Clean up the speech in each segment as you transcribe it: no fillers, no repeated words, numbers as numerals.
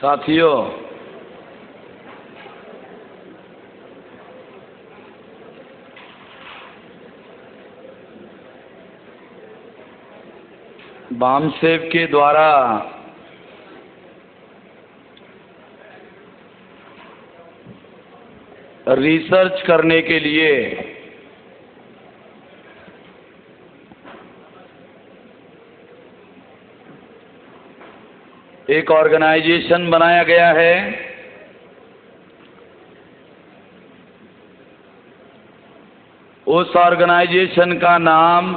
साथियों, बामसेव के द्वारा रिसर्च करने के लिए एक ऑर्गेनाइजेशन बनाया गया है। उस ऑर्गेनाइजेशन का नाम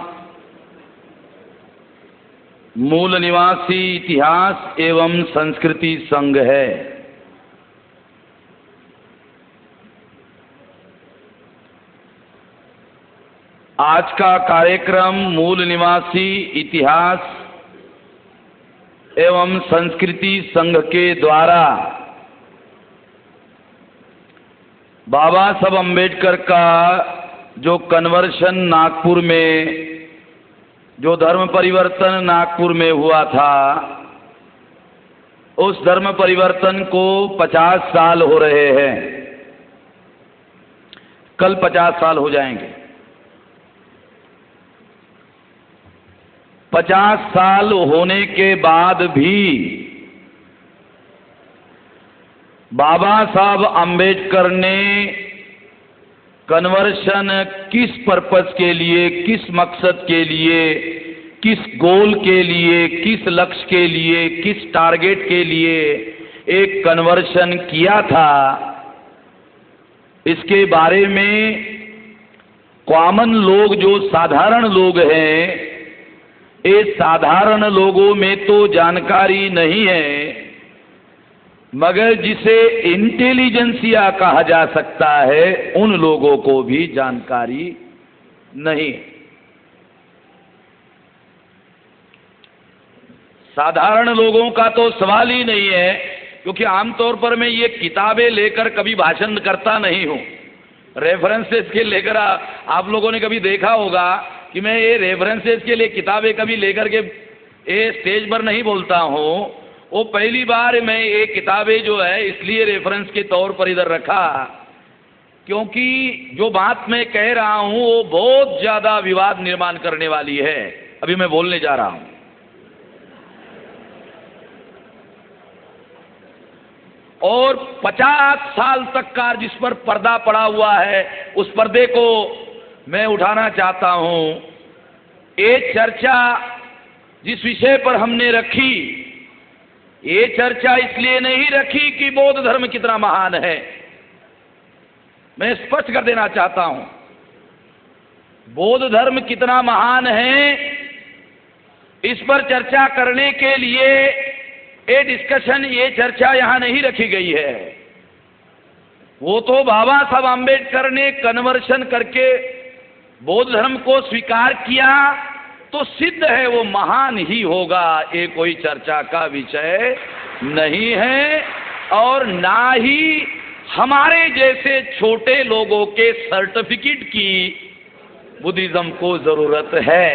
मूल निवासी इतिहास एवं संस्कृति संघ है। आज का कार्यक्रम मूल निवासी इतिहास एवं संस्कृति संघ के द्वारा बाबा साहब अम्बेडकर का जो कन्वर्शन नागपुर में, जो धर्म परिवर्तन नागपुर में हुआ था, उस धर्म परिवर्तन को 50 साल हो रहे हैं। कल 50 साल हो जाएंगे। 50 साल होने के बाद भी बाबा साहब अम्बेडकर ने कन्वर्शन किस पर्पस के लिए, किस मकसद के लिए, किस गोल के लिए, किस लक्ष्य के लिए, किस टारगेट के लिए एक कन्वर्शन किया था, इसके बारे में कॉमन लोग, जो साधारण लोग हैं, ये साधारण लोगों में तो जानकारी नहीं है, मगर जिसे इंटेलिजेंसिया कहा जा सकता है, उन लोगों को भी जानकारी नहीं। साधारण लोगों का तो सवाल ही नहीं है, क्योंकि आमतौर पर मैं ये किताबें लेकर कभी भाषण करता नहीं हूं। रेफरेंसेस के लेकर आप लोगों ने कभी देखा होगा कि मैं ये रेफरेंसेस के लिए किताबें कभी लेकर के ये स्टेज पर नहीं बोलता हूं। वो पहली बार मैं ये किताबें जो है इसलिए रेफरेंस के तौर पर इधर रखा, क्योंकि जो बात मैं कह रहा हूं वो बहुत ज्यादा विवाद निर्माण करने वाली है। अभी मैं बोलने जा रहा हूं। और 50 साल तक का जिस पर पर्दा पड़ा हुआ है, उस पर्दे को मैं उठाना चाहता हूं। ये चर्चा जिस विषय पर हमने रखी, ये चर्चा इसलिए नहीं रखी कि बौद्ध धर्म कितना महान है। मैं स्पष्ट कर देना चाहता हूं, बौद्ध धर्म कितना महान है, इस पर चर्चा करने के लिए ये डिस्कशन, ये चर्चा यहां नहीं रखी गई है। वो तो बाबा साहब आम्बेडकर ने कन्वर्शन करके बौद्ध धर्म को स्वीकार किया तो सिद्ध है वो महान ही होगा। ये कोई चर्चा का विषय नहीं है, और ना ही हमारे जैसे छोटे लोगों के सर्टिफिकेट की बुद्धिज्म को जरूरत है।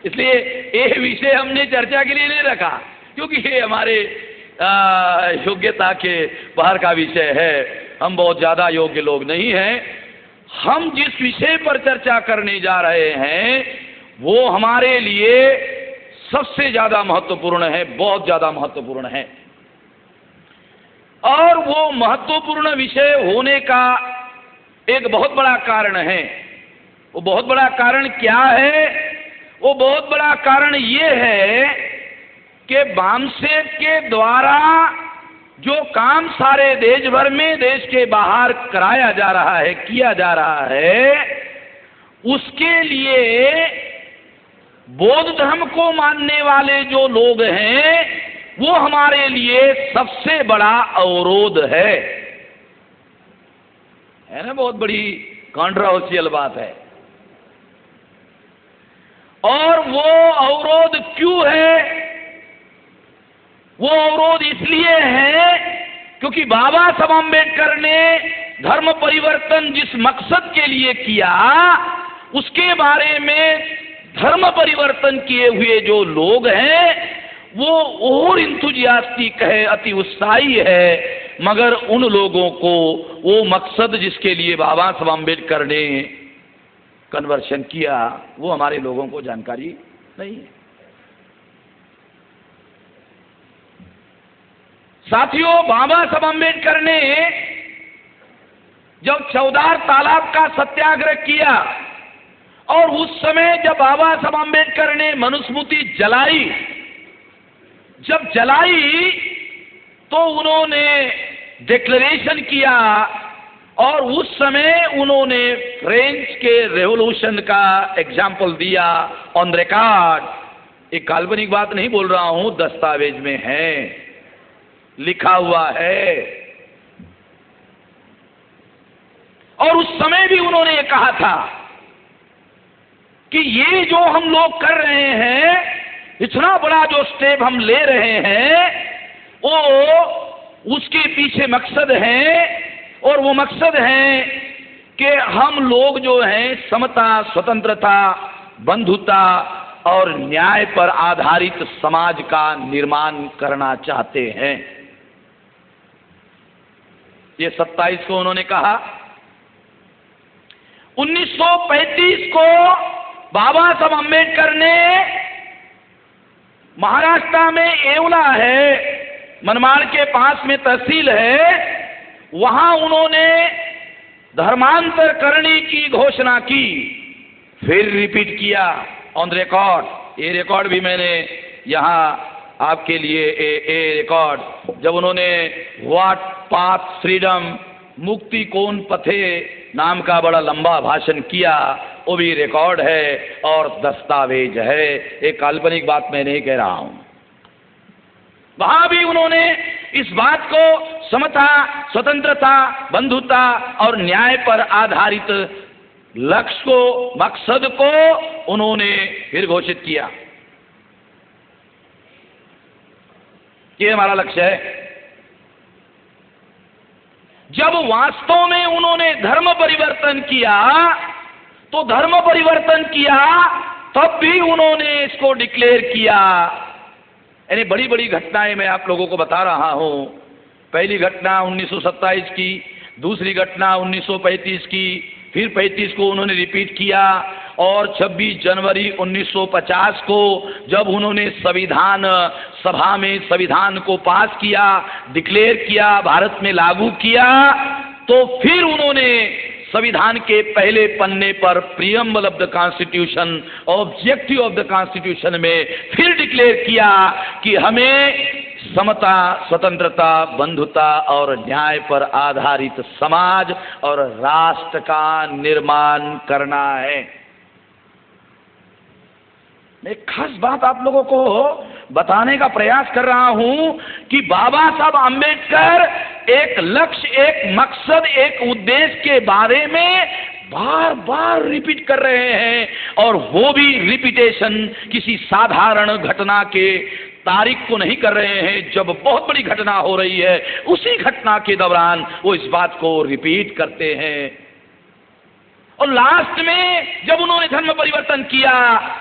इसलिए ये विषय हमने चर्चा के लिए नहीं रखा, क्योंकि ये हमारे योग्यता के बाहर का विषय है। हम बहुत ज्यादा योग्य लोग नहीं हैं। हम जिस विषय पर चर्चा करने जा रहे हैं वो हमारे लिए सबसे ज्यादा महत्वपूर्ण है, बहुत ज्यादा महत्वपूर्ण है। और वो महत्वपूर्ण विषय होने का एक बहुत बड़ा कारण है। वो बहुत बड़ा कारण क्या है? वो बहुत बड़ा कारण ये है कि बामसेव के द्वारा जो काम सारे देश भर में, देश के बाहर कराया जा रहा है, किया जा रहा है, उसके लिए बौद्ध धर्म को मानने वाले जो लोग हैं वो हमारे लिए सबसे बड़ा अवरोध है ना। बहुत बड़ी कॉन्ट्रोवर्शियल बात है। और वो अवरोध क्यों है? वो अवरोध इसलिए है क्योंकि बाबा साहब अम्बेडकर ने धर्म परिवर्तन जिस मकसद के लिए किया, उसके बारे में धर्म परिवर्तन किए हुए जो लोग हैं वो और इंथुजियास्टिक है, अति उत्साही है, मगर उन लोगों को वो मकसद जिसके लिए बाबा साहब अम्बेडकर ने कन्वर्शन किया वो हमारे लोगों को जानकारी नहीं है। साथियों, बाबा साहब अम्बेडकर ने जब चौदार तालाब का सत्याग्रह किया और उस समय जब बाबा साहब अम्बेडकर ने मनुस्मृति जलाई, जब जलाई तो उन्होंने डिक्लेरेशन किया और उस समय उन्होंने फ्रेंच के रेवोल्यूशन का एग्जाम्पल दिया ऑन रिकॉर्ड। एक काल्पनिक बात नहीं बोल रहा हूं, दस्तावेज में है, लिखा हुआ है। और उस समय भी उन्होंने ये कहा था कि ये जो हम लोग कर रहे हैं, इतना बड़ा जो स्टेप हम ले रहे हैं, वो उसके पीछे मकसद है, और वो मकसद है कि हम लोग जो हैं समता, स्वतंत्रता, बंधुता और न्याय पर आधारित समाज का निर्माण करना चाहते हैं। ये 27 को उन्होंने कहा। 1935 को बाबा साहब अम्बेडकर ने महाराष्ट्र में येवला है, मनमाड़ के पास में तहसील है, वहां उन्होंने धर्मांतर करने की घोषणा की, फिर रिपीट किया ऑन रिकॉर्ड। ये रिकॉर्ड भी मैंने यहां आपके लिए ए रिकॉर्ड, जब उन्होंने व्हाट पाथ फ्रीडम, मुक्ति कौन पथे नाम का बड़ा लंबा भाषण किया, वो भी रिकॉर्ड है और दस्तावेज है। एक काल्पनिक बात मैं नहीं कह रहा हूं। वहां भी उन्होंने इस बात को समता, स्वतंत्रता, बंधुता और न्याय पर आधारित लक्ष्य को, मकसद को उन्होंने फिर घोषित किया। ये हमारा लक्ष्य है। जब वास्तव में उन्होंने धर्म परिवर्तन किया, तो धर्म परिवर्तन किया तब भी उन्होंने इसको डिक्लेयर किया। यानी बड़ी बड़ी घटनाएं मैं आप लोगों को बता रहा हूं। पहली घटना 1927 की, दूसरी घटना 1935 की, फिर 35 को उन्होंने रिपीट किया, और 26 जनवरी 1950 को जब उन्होंने संविधान सभा में संविधान को पास किया, डिक्लेयर किया, भारत में लागू किया, तो फिर उन्होंने संविधान के पहले पन्ने पर preamble of the constitution, objective of the constitution में फिर डिक्लेयर किया कि हमें समता, स्वतंत्रता, बंधुता और न्याय पर आधारित समाज और राष्ट्र का निर्माण करना है। मैं एक खास बात आप लोगों को बताने का प्रयास कर रहा हूं कि बाबा साहब अम्बेडकर एक लक्ष्य, एक मकसद, एक उद्देश्य के बारे में बार बार रिपीट कर रहे हैं, और वो भी रिपीटेशन किसी साधारण घटना के तारीख को नहीं कर रहे हैं। जब बहुत बड़ी घटना हो रही है, उसी घटना के दौरान वो इस बात को रिपीट करते हैं। और लास्ट में जब उन्होंने धर्म परिवर्तन किया,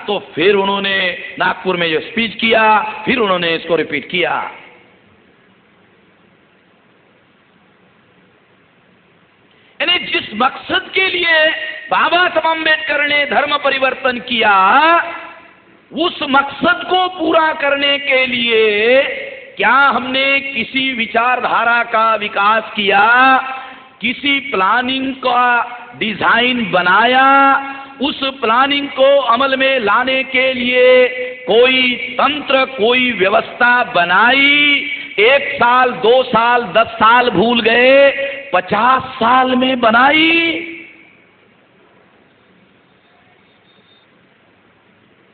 तो फिर उन्होंने नागपुर में जो स्पीच किया, फिर उन्होंने इसको रिपीट किया। यानी जिस मकसद के लिए बाबा साहब अम्बेडकर ने धर्म परिवर्तन किया, उस मकसद को पूरा करने के लिए क्या हमने किसी विचारधारा का विकास किया, किसी प्लानिंग का डिजाइन बनाया, उस प्लानिंग को अमल में लाने के लिए कोई तंत्र, कोई व्यवस्था बनाई? 1 साल, 2 साल, 10 साल भूल गए, 50 साल में बनाई?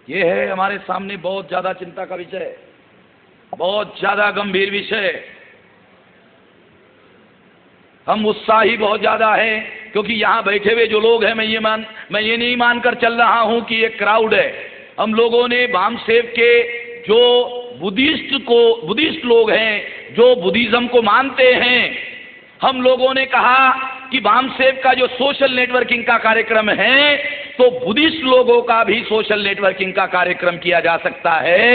ये है हमारे सामने बहुत ज्यादा चिंता का विषय, बहुत ज्यादा गंभीर विषय। हम उत्साही बहुत ज्यादा है, क्योंकि यहाँ बैठे हुए जो लोग हैं, मैं ये नहीं मानकर चल रहा हूं कि ये क्राउड है। हम लोगों ने बामसेव के जो बुद्धिस्ट लोग हैं, जो बुद्धिज्म को मानते हैं, हम लोगों ने कहा कि बामसेव का जो सोशल नेटवर्किंग का कार्यक्रम है, तो बुद्धिस्ट लोगों का भी सोशल नेटवर्किंग का कार्यक्रम किया जा सकता है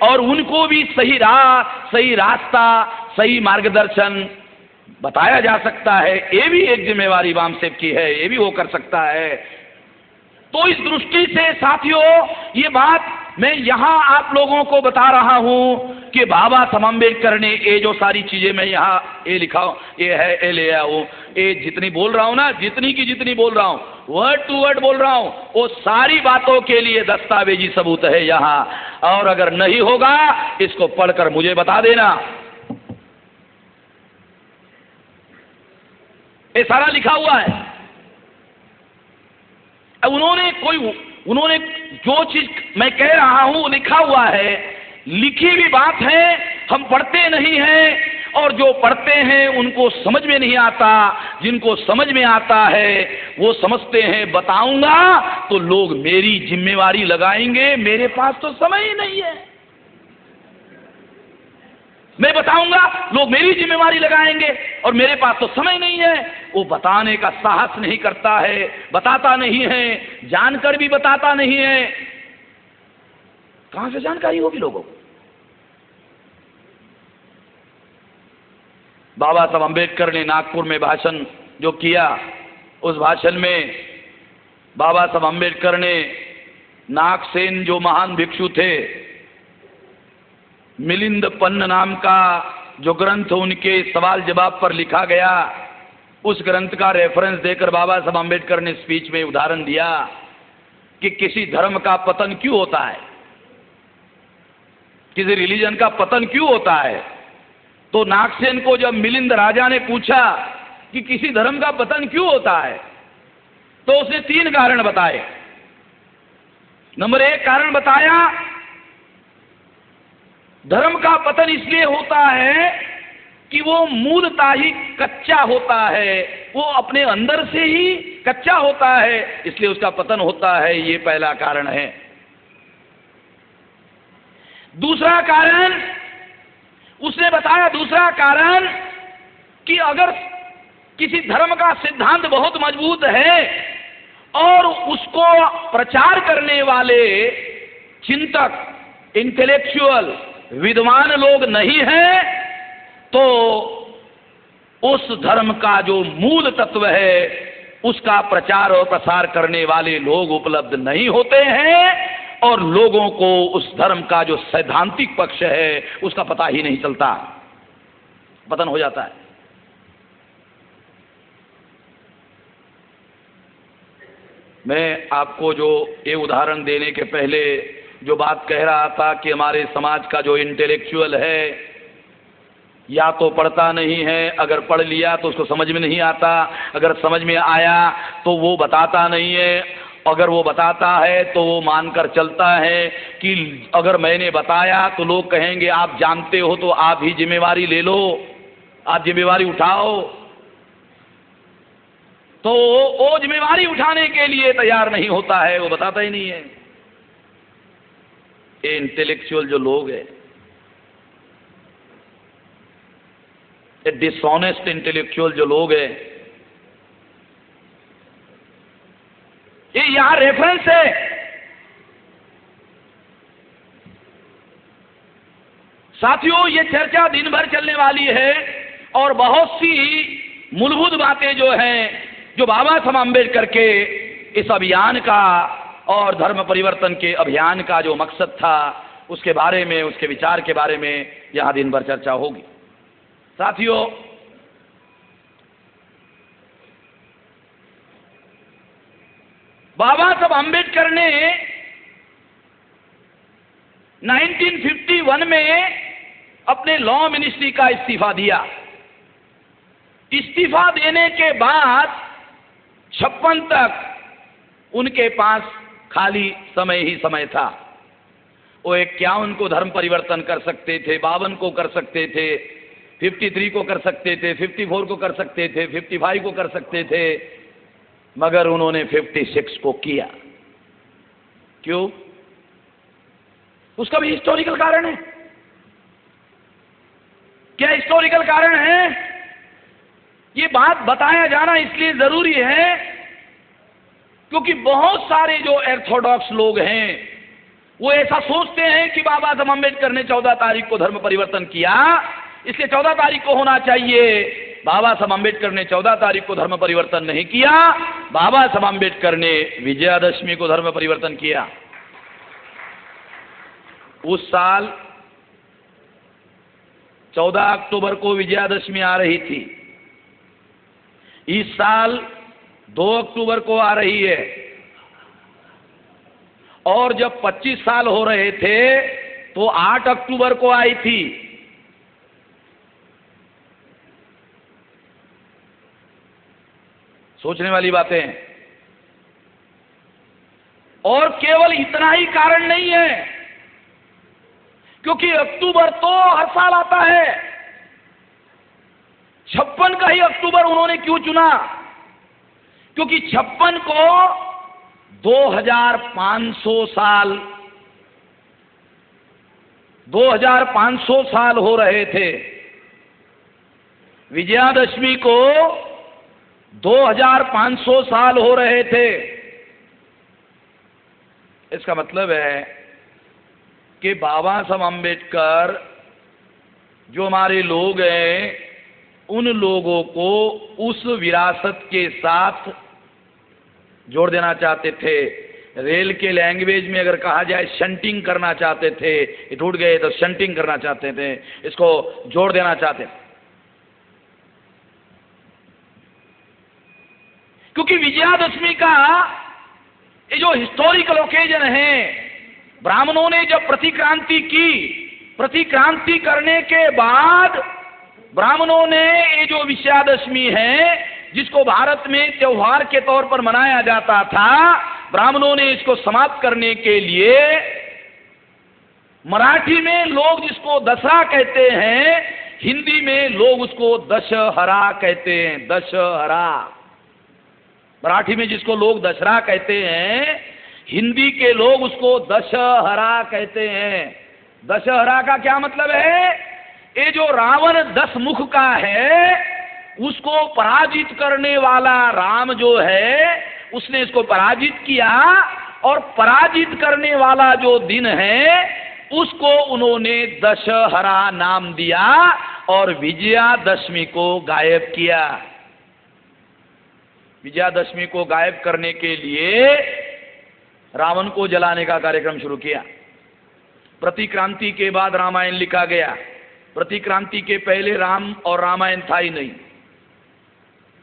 और उनको भी सही राह, सही रास्ता, सही मार्गदर्शन बताया जा सकता है। ये भी एक जिम्मेवारी वामसेप की है, ये भी वो कर सकता है। तो इस दृष्टि से साथियों, ये बात मैं यहां आप लोगों को बता रहा हूं कि बाबा साहब अम्बेडकर ने ये जो सारी चीजें मैं यहाँ ये लिखा हूं, ये है, ये ले आया हूं, ये जितनी बोल रहा हूं ना, जितनी की जितनी बोल रहा हूं, वर्ड टू वर्ड बोल रहा हूं, वो सारी बातों के लिए दस्तावेजी सबूत है यहाँ। और अगर नहीं होगा इसको पढ़कर मुझे बता देना। ये सारा लिखा हुआ है। उन्होंने जो चीज मैं कह रहा हूं लिखा हुआ है, लिखी भी बात है। हम पढ़ते नहीं हैं और जो पढ़ते हैं उनको समझ में नहीं आता, जिनको समझ में आता है वो समझते हैं बताऊंगा तो लोग मेरी जिम्मेवारी लगाएंगे, मेरे पास तो समय ही नहीं है। मैं बताऊंगा लोग मेरी जिम्मेवारी लगाएंगे और मेरे पास तो समय नहीं है। वो बताने का साहस नहीं करता है, बताता नहीं है, जानकर भी बताता नहीं है। कहां से जानकारी होगी लोगों को? बाबा साहब अम्बेडकर ने नागपुर में भाषण जो किया, उस भाषण में बाबा साहब अम्बेडकर ने नागसेन जो महान भिक्षु थे, मिलिंद पन्न नाम का जो ग्रंथ उनके सवाल जवाब पर लिखा गया, उस ग्रंथ का रेफरेंस देकर बाबा साहब अम्बेडकर ने स्पीच में उदाहरण दिया कि किसी धर्म का पतन क्यों होता है, किसी रिलीजन का पतन क्यों होता है। तो नागसेन को जब मिलिंद राजा ने पूछा कि किसी धर्म का पतन क्यों होता है, तो उसने 3 कारण बताए। नंबर 1 कारण बताया, धर्म का पतन इसलिए होता है कि वो मूलतः ही कच्चा होता है, वो अपने अंदर से ही कच्चा होता है, इसलिए उसका पतन होता है। ये पहला कारण है। दूसरा कारण उसने बताया, दूसरा कारण कि अगर किसी धर्म का सिद्धांत बहुत मजबूत है और उसको प्रचार करने वाले चिंतक, इंटेलेक्चुअल, विद्वान लोग नहीं हैं, तो उस धर्म का जो मूल तत्व है उसका प्रचार और प्रसार करने वाले लोग उपलब्ध नहीं होते हैं और लोगों को उस धर्म का जो सैद्धांतिक पक्ष है उसका पता ही नहीं चलता, पतन हो जाता है। मैं आपको जो ये उदाहरण देने के पहले जो बात कह रहा था कि हमारे समाज का जो इंटेलेक्चुअल है या तो पढ़ता नहीं है, अगर पढ़ लिया तो उसको समझ में नहीं आता, अगर समझ में आया तो वो बताता नहीं है, अगर वो बताता है तो वो मानकर चलता है कि अगर मैंने बताया तो लोग कहेंगे आप जानते हो तो आप ही जिम्मेवारी ले लो, आप जिम्मेवारी उठाओ। तो वो जिम्मेवारी उठाने के लिए तैयार नहीं होता है, वो बताता ही नहीं है। ये इंटेलेक्चुअल जो लोग हैं, ये डिसऑनेस्ट इंटेलेक्चुअल जो लोग हैं, ये यहां रेफरेंस है। साथियों, ये चर्चा दिन भर चलने वाली है और बहुत सी मूलभूत बातें जो हैं, जो बाबा साहब अम्बेडकर के इस अभियान का और धर्म परिवर्तन के अभियान का जो मकसद था, उसके बारे में, उसके विचार के बारे में यहां दिन भर चर्चा होगी। साथियों, बाबा साहब अम्बेडकर ने 1951 में अपने लॉ मिनिस्ट्री का इस्तीफा दिया। इस्तीफा देने के बाद 56 तक उनके पास खाली समय ही समय था। वो 51 को धर्म परिवर्तन कर सकते थे, 52 को कर सकते थे, 53 को कर सकते थे, 54 को कर सकते थे, 55 को कर सकते थे, मगर उन्होंने 56 को किया। क्यों? उसका भी हिस्टोरिकल कारण है। क्या हिस्टोरिकल कारण है? ये बात बताया जाना इसलिए जरूरी है क्योंकि बहुत सारे जो ऑर्थोडॉक्स लोग हैं वो ऐसा सोचते हैं कि बाबा साहब अम्बेडकर ने 14 तारीख को धर्म परिवर्तन किया, इसलिए 14 तारीख को होना चाहिए। बाबा साहब अम्बेडकर ने 14 तारीख को धर्म परिवर्तन नहीं किया, बाबा साहब अम्बेडकर ने विजयादशमी को धर्म परिवर्तन किया। उस साल 14 अक्टूबर को विजयादशमी आ रही थी, इस साल 2 अक्टूबर को आ रही है, और जब 25 साल हो रहे थे तो 8 अक्टूबर को आई थी। सोचने वाली बातें हैं। और केवल इतना ही कारण नहीं है, क्योंकि अक्टूबर तो हर साल आता है। 56 का ही अक्टूबर उन्होंने क्यों चुना? क्योंकि 56 को 2500 साल हो रहे थे। विजयादशमी को 2500 साल हो रहे थे। इसका मतलब है कि बाबा साहब अम्बेडकर जो हमारे लोग हैं, उन लोगों को उस विरासत के साथ जोड़ देना चाहते थे। रेल के लैंग्वेज में अगर कहा जाए शंटिंग करना चाहते थे, ये टूट गए तो शंटिंग करना चाहते थे, इसको जोड़ देना चाहते थे। क्योंकि विजयादशमी का ये जो हिस्टोरिकल ओकेजन है, ब्राह्मणों ने जब प्रतिक्रांति की, प्रतिक्रांति करने के बाद ब्राह्मणों ने ये जो विजयादशमी है, जिसको भारत में त्योहार के तौर पर मनाया जाता था, ब्राह्मणों ने इसको समाप्त करने के लिए मराठी में लोग जिसको दशहरा कहते हैं, हिंदी में लोग उसको दशहरा कहते हैं। दशहरा, मराठी में जिसको लोग दशहरा कहते हैं, हिंदी के लोग उसको दशहरा कहते हैं। दशहरा का क्या मतलब है? ये जो रावण 10 मुख का है, उसको पराजित करने वाला राम जो है, उसने इसको पराजित किया, और पराजित करने वाला जो दिन है उसको उन्होंने दशहरा नाम दिया और विजयादशमी को गायब किया। विजयादशमी को गायब करने के लिए रावण को जलाने का कार्यक्रम शुरू किया। प्रतिक्रांति के बाद रामायण लिखा गया। प्रतिक्रांति के पहले राम और रामायण था ही नहीं,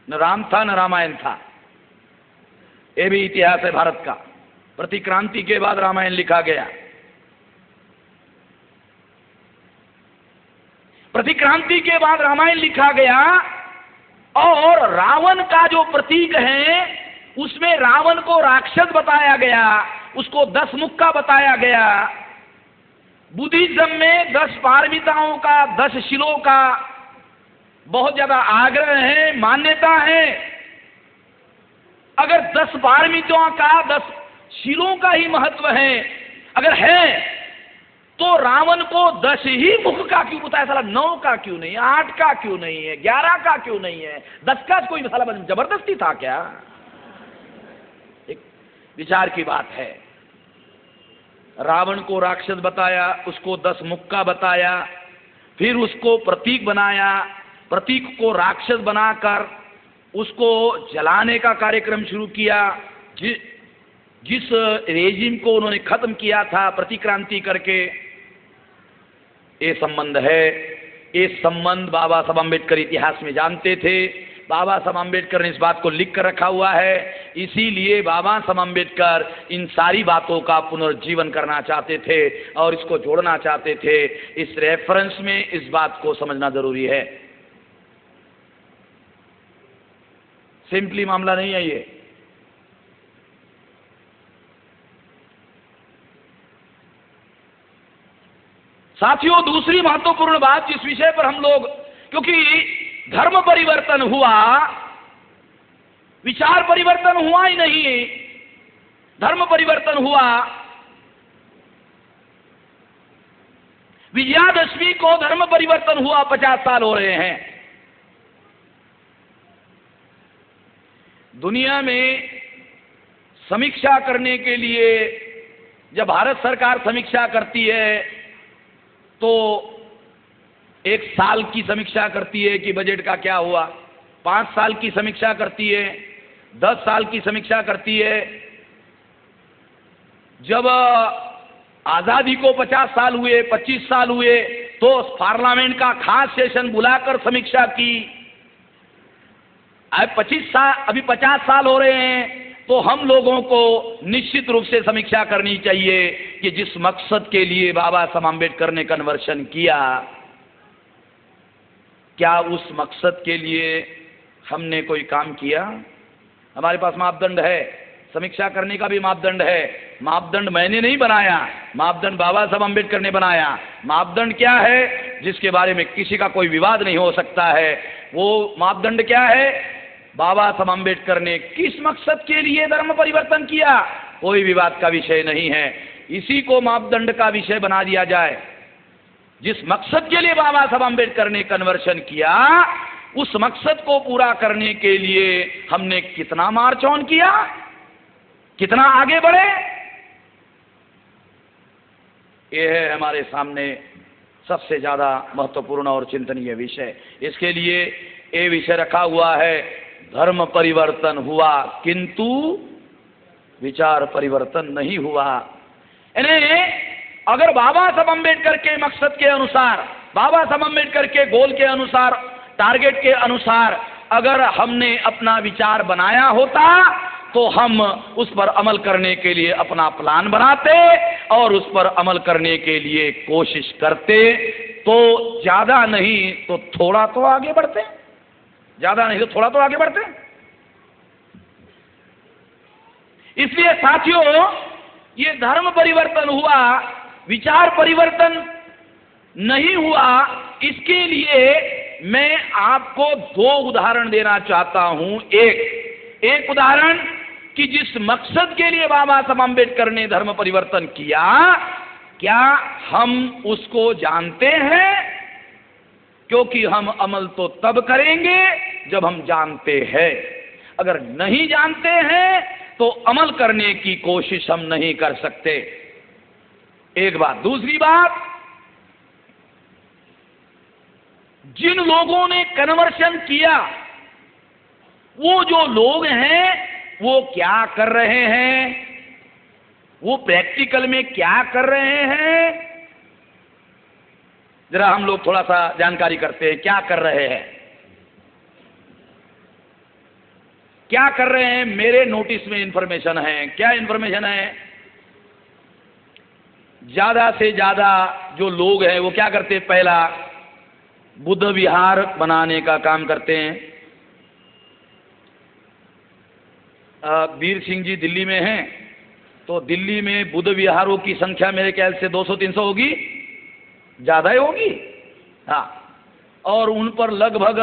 न राम था न रामायण था। ये भी इतिहास है भारत का। प्रतिक्रांति के बाद रामायण लिखा गया। प्रतिक्रांति के बाद रामायण लिखा गया, और रावण का जो प्रतीक है उसमें रावण को राक्षस बताया गया, उसको 10 मुख का बताया गया। बुद्धिज्म में 10 पारमिताओं का, 10 शिलों का बहुत ज्यादा आग्रह है, मान्यता है। अगर 10 पारमिताओं का, 10 शिलों का ही महत्व है अगर है, तो रावण को 10 ही मुख का क्यों बताया? साला 9 का क्यों नहीं, 8 का क्यों नहीं है, 11 का क्यों नहीं है, 10 का कोई साला जबरदस्ती था क्या? एक विचार की बात है। रावण को राक्षस बताया, उसको 10 मुख का बताया, फिर उसको प्रतीक बनाया, प्रतीक को राक्षस बनाकर उसको जलाने का कार्यक्रम शुरू किया। जिस रेजिम को उन्होंने खत्म किया था प्रतिक्रांति करके, ये संबंध है। ये संबंध बाबा साहब अम्बेडकर इतिहास में जानते थे। बाबा साहब अम्बेडकर ने इस बात को लिख कर रखा हुआ है। इसीलिए बाबा साहब अम्बेडकर इन सारी बातों का पुनर्जीवन करना चाहते थे और इसको जोड़ना चाहते थे। इस रेफरेंस में इस बात को समझना जरूरी है। सिंपली मामला नहीं है ये। साथियों, दूसरी महत्वपूर्ण बात जिस विषय पर हम लोग, क्योंकि धर्म परिवर्तन हुआ, विचार परिवर्तन हुआ ही नहीं, धर्म परिवर्तन हुआ। विजयादशमी को धर्म परिवर्तन हुआ 50 साल हो रहे हैं। दुनिया में समीक्षा करने के लिए जब भारत सरकार समीक्षा करती है तो 1 साल की समीक्षा करती है कि बजट का क्या हुआ, 5 साल की समीक्षा करती है, 10 साल की समीक्षा करती है। जब आजादी को 50 साल हुए, 25 साल हुए, तो पार्लियामेंट का खास सेशन बुलाकर समीक्षा की। अभी 50 साल हो रहे हैं, तो हम लोगों को निश्चित रूप से समीक्षा करनी चाहिए कि जिस मकसद के लिए बाबा साहब आम्बेडकर ने कन्वर्शन किया, क्या उस मकसद के लिए हमने कोई काम किया। हमारे पास मापदंड है, समीक्षा करने का भी मापदंड है। मापदंड मैंने नहीं बनाया, मापदंड बाबा साहब आम्बेडकर ने बनाया। मापदंड क्या है, जिसके बारे में किसी का कोई विवाद नहीं हो सकता है। वो मापदंड क्या है, बाबा साहब आम्बेडकर ने किस मकसद के लिए धर्म परिवर्तन किया, कोई विवाद का विषय नहीं है। इसी को मापदंड का विषय बना दिया जाए। जिस मकसद के लिए बाबा साहब आम्बेडकर ने कन्वर्शन किया, उस मकसद को पूरा करने के लिए हमने कितना मार्च ऑन किया, कितना आगे बढ़े, यह है हमारे सामने सबसे ज्यादा महत्वपूर्ण और चिंतनीय विषय। इसके लिए ये विषय रखा हुआ है, धर्म परिवर्तन हुआ किंतु विचार परिवर्तन नहीं हुआ। यानी अगर बाबा साहब आम्बेडकर के मकसद के अनुसार, बाबा साहब आम्बेडकर के गोल के अनुसार, टारगेट के अनुसार अगर हमने अपना विचार बनाया होता, तो हम उस पर अमल करने के लिए अपना प्लान बनाते और उस पर अमल करने के लिए कोशिश करते, तो ज्यादा नहीं तो थोड़ा तो आगे बढ़ते, ज्यादा नहीं तो थोड़ा तो आगे बढ़ते। इसलिए साथियों, ये धर्म परिवर्तन हुआ, विचार परिवर्तन नहीं हुआ। इसके लिए मैं आपको 2 उदाहरण देना चाहता हूं। एक उदाहरण कि जिस मकसद के लिए बाबा साहब आम्बेडकर ने धर्म परिवर्तन किया, क्या हम उसको जानते हैं? क्योंकि हम अमल तो तब करेंगे जब हम जानते हैं। अगर नहीं जानते हैं तो अमल करने की कोशिश हम नहीं कर सकते। एक बात। दूसरी बात, जिन लोगों ने कन्वर्शन किया, वो जो लोग हैं वो क्या कर रहे हैं, वो प्रैक्टिकल में क्या कर रहे हैं, जरा हम लोग थोड़ा सा जानकारी करते हैं। क्या कर रहे हैं, क्या कर रहे हैं? मेरे नोटिस में इंफॉर्मेशन है। क्या इंफॉर्मेशन है? ज्यादा से ज्यादा जो लोग हैं वो क्या करते हैं, पहला बुद्ध विहार बनाने का काम करते हैं। वीर सिंह जी दिल्ली में हैं, तो दिल्ली में बुद्ध विहारों की संख्या मेरे ख्याल से 200-300 होगी, ज्यादा ही होगी। हाँ, और उन पर लगभग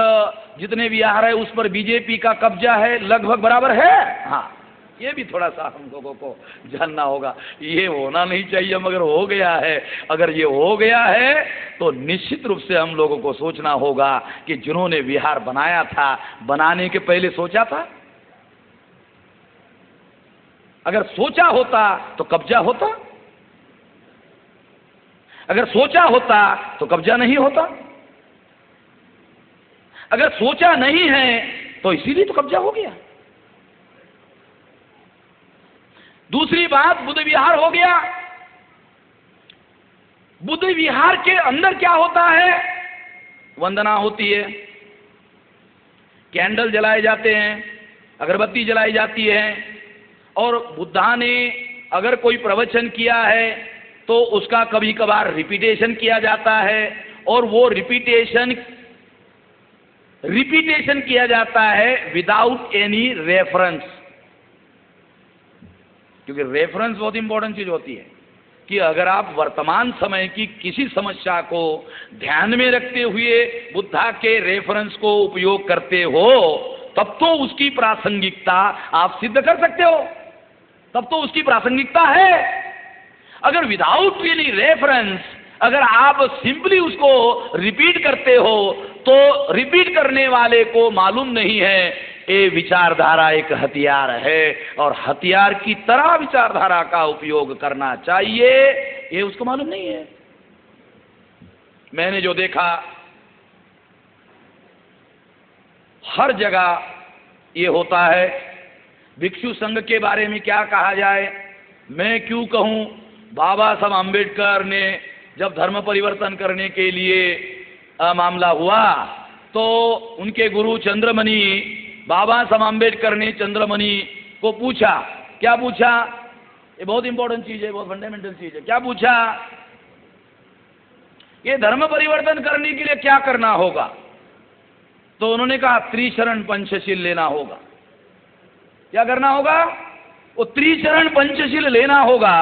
जितने विहार है उस पर बीजेपी का कब्जा है, लगभग बराबर है। हाँ, ये भी थोड़ा सा हम लोगों को जानना होगा। ये होना नहीं चाहिए मगर हो गया है। अगर ये हो गया है तो निश्चित रूप से हम लोगों को सोचना होगा कि जिन्होंने विहार बनाया था, बनाने के पहले सोचा था? अगर सोचा होता तो कब्जा होता, अगर सोचा होता तो कब्जा नहीं होता। अगर सोचा नहीं है तो इसीलिए तो कब्जा हो गया। दूसरी बात, बुद्ध विहार हो गया। बुद्ध विहार के अंदर क्या होता है? वंदना होती है, कैंडल जलाए जाते हैं, अगरबत्ती जलाई जाती है, और बुद्धा ने अगर कोई प्रवचन किया है तो उसका कभी कभार रिपीटेशन किया जाता है, और वो रिपीटेशन किया जाता है विदाउट एनी रेफरेंस। क्योंकि रेफरेंस बहुत इंपॉर्टेंट चीज होती है कि अगर आप वर्तमान समय की किसी समस्या को ध्यान में रखते हुए बुद्धा के रेफरेंस को उपयोग करते हो, तब तो उसकी प्रासंगिकता आप सिद्ध कर सकते हो, तब तो उसकी प्रासंगिकता है। अगर विदाउट एनी रेफरेंस, अगर आप सिंपली उसको रिपीट करते हो, तो रिपीट करने वाले को मालूम नहीं है ये विचारधारा एक हथियार है और हथियार की तरह विचारधारा का उपयोग करना चाहिए, ये उसको मालूम नहीं है। मैंने जो देखा हर जगह ये होता है। भिक्षु संघ के बारे में क्या कहा जाए, मैं क्यों कहूं। बाबा साहब आम्बेडकर ने जब धर्म परिवर्तन करने के लिए मामला हुआ तो उनके गुरु चंद्रमणि, बाबा साहब आम्बेडकर ने चंद्रमणि को पूछा, क्या पूछा, ये बहुत इंपॉर्टेंट चीज है, बहुत फंडामेंटल चीज है। क्या पूछा, ये धर्म परिवर्तन करने के लिए क्या करना होगा। तो उन्होंने कहा त्रिशरण पंचशील लेना होगा। क्या करना होगा, वो त्रिशरण पंचशील लेना होगा।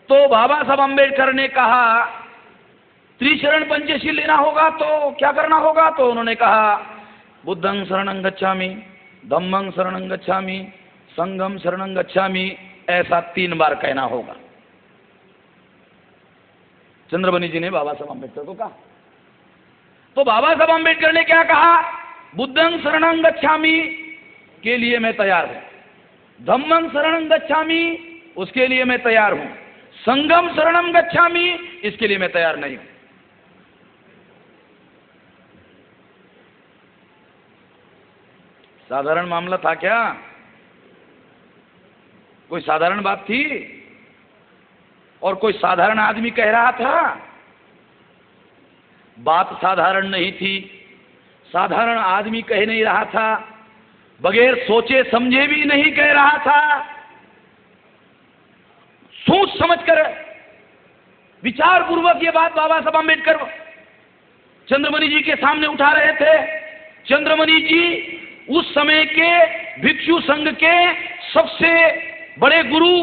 तो बाबा साहब आम्बेडकर ने कहा त्रिशरण पंचशील लेना होगा तो क्या करना होगा। तो उन्होंने कहा बुद्धं शरणं गच्छामि, धम्मं शरणं गच्छामि, संघं शरणं गच्छामि, ऐसा 3 बार कहना होगा। चंद्रमणि जी ने बाबा साहब आम्बेडकर को कहा। तो बाबा साहब आम्बेडकर ने क्या कहा, बुद्धं शरणं गच्छामि के लिए मैं तैयार हूं, धम्मं शरणं गच्छामि उसके लिए मैं तैयार हूं, संघं शरणं गच्छामि इसके लिए मैं तैयार नहीं हूं। साधारण मामला था क्या, कोई साधारण बात थी और कोई साधारण आदमी कह रहा था। बात साधारण नहीं थी, साधारण आदमी कह नहीं रहा था, बगैर सोचे समझे भी नहीं कह रहा था, सोच समझकर विचार पूर्वक ये बात बाबा साहब आम्बेडकर चंद्रमणि जी के सामने उठा रहे थे। चंद्रमणि जी उस समय के भिक्षु संघ के सबसे बड़े गुरु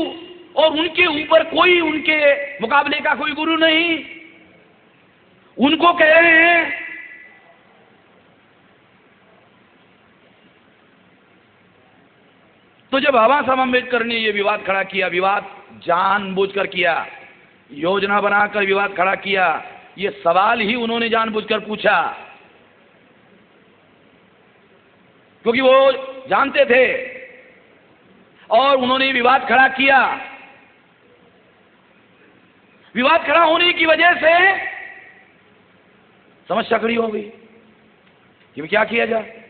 और उनके ऊपर कोई उनके मुकाबले का कोई गुरु नहीं, उनको कह रहे हैं तो जब बाबा साहब आम्बेडकर ने यह विवाद खड़ा किया, विवाद जानबूझकर किया, योजना बनाकर विवाद खड़ा किया, ये सवाल ही उन्होंने जानबूझकर पूछा क्योंकि वो जानते थे और उन्होंने विवाद खड़ा किया। विवाद खड़ा होने की वजह से समस्या खड़ी हो गई कि क्या किया जाए।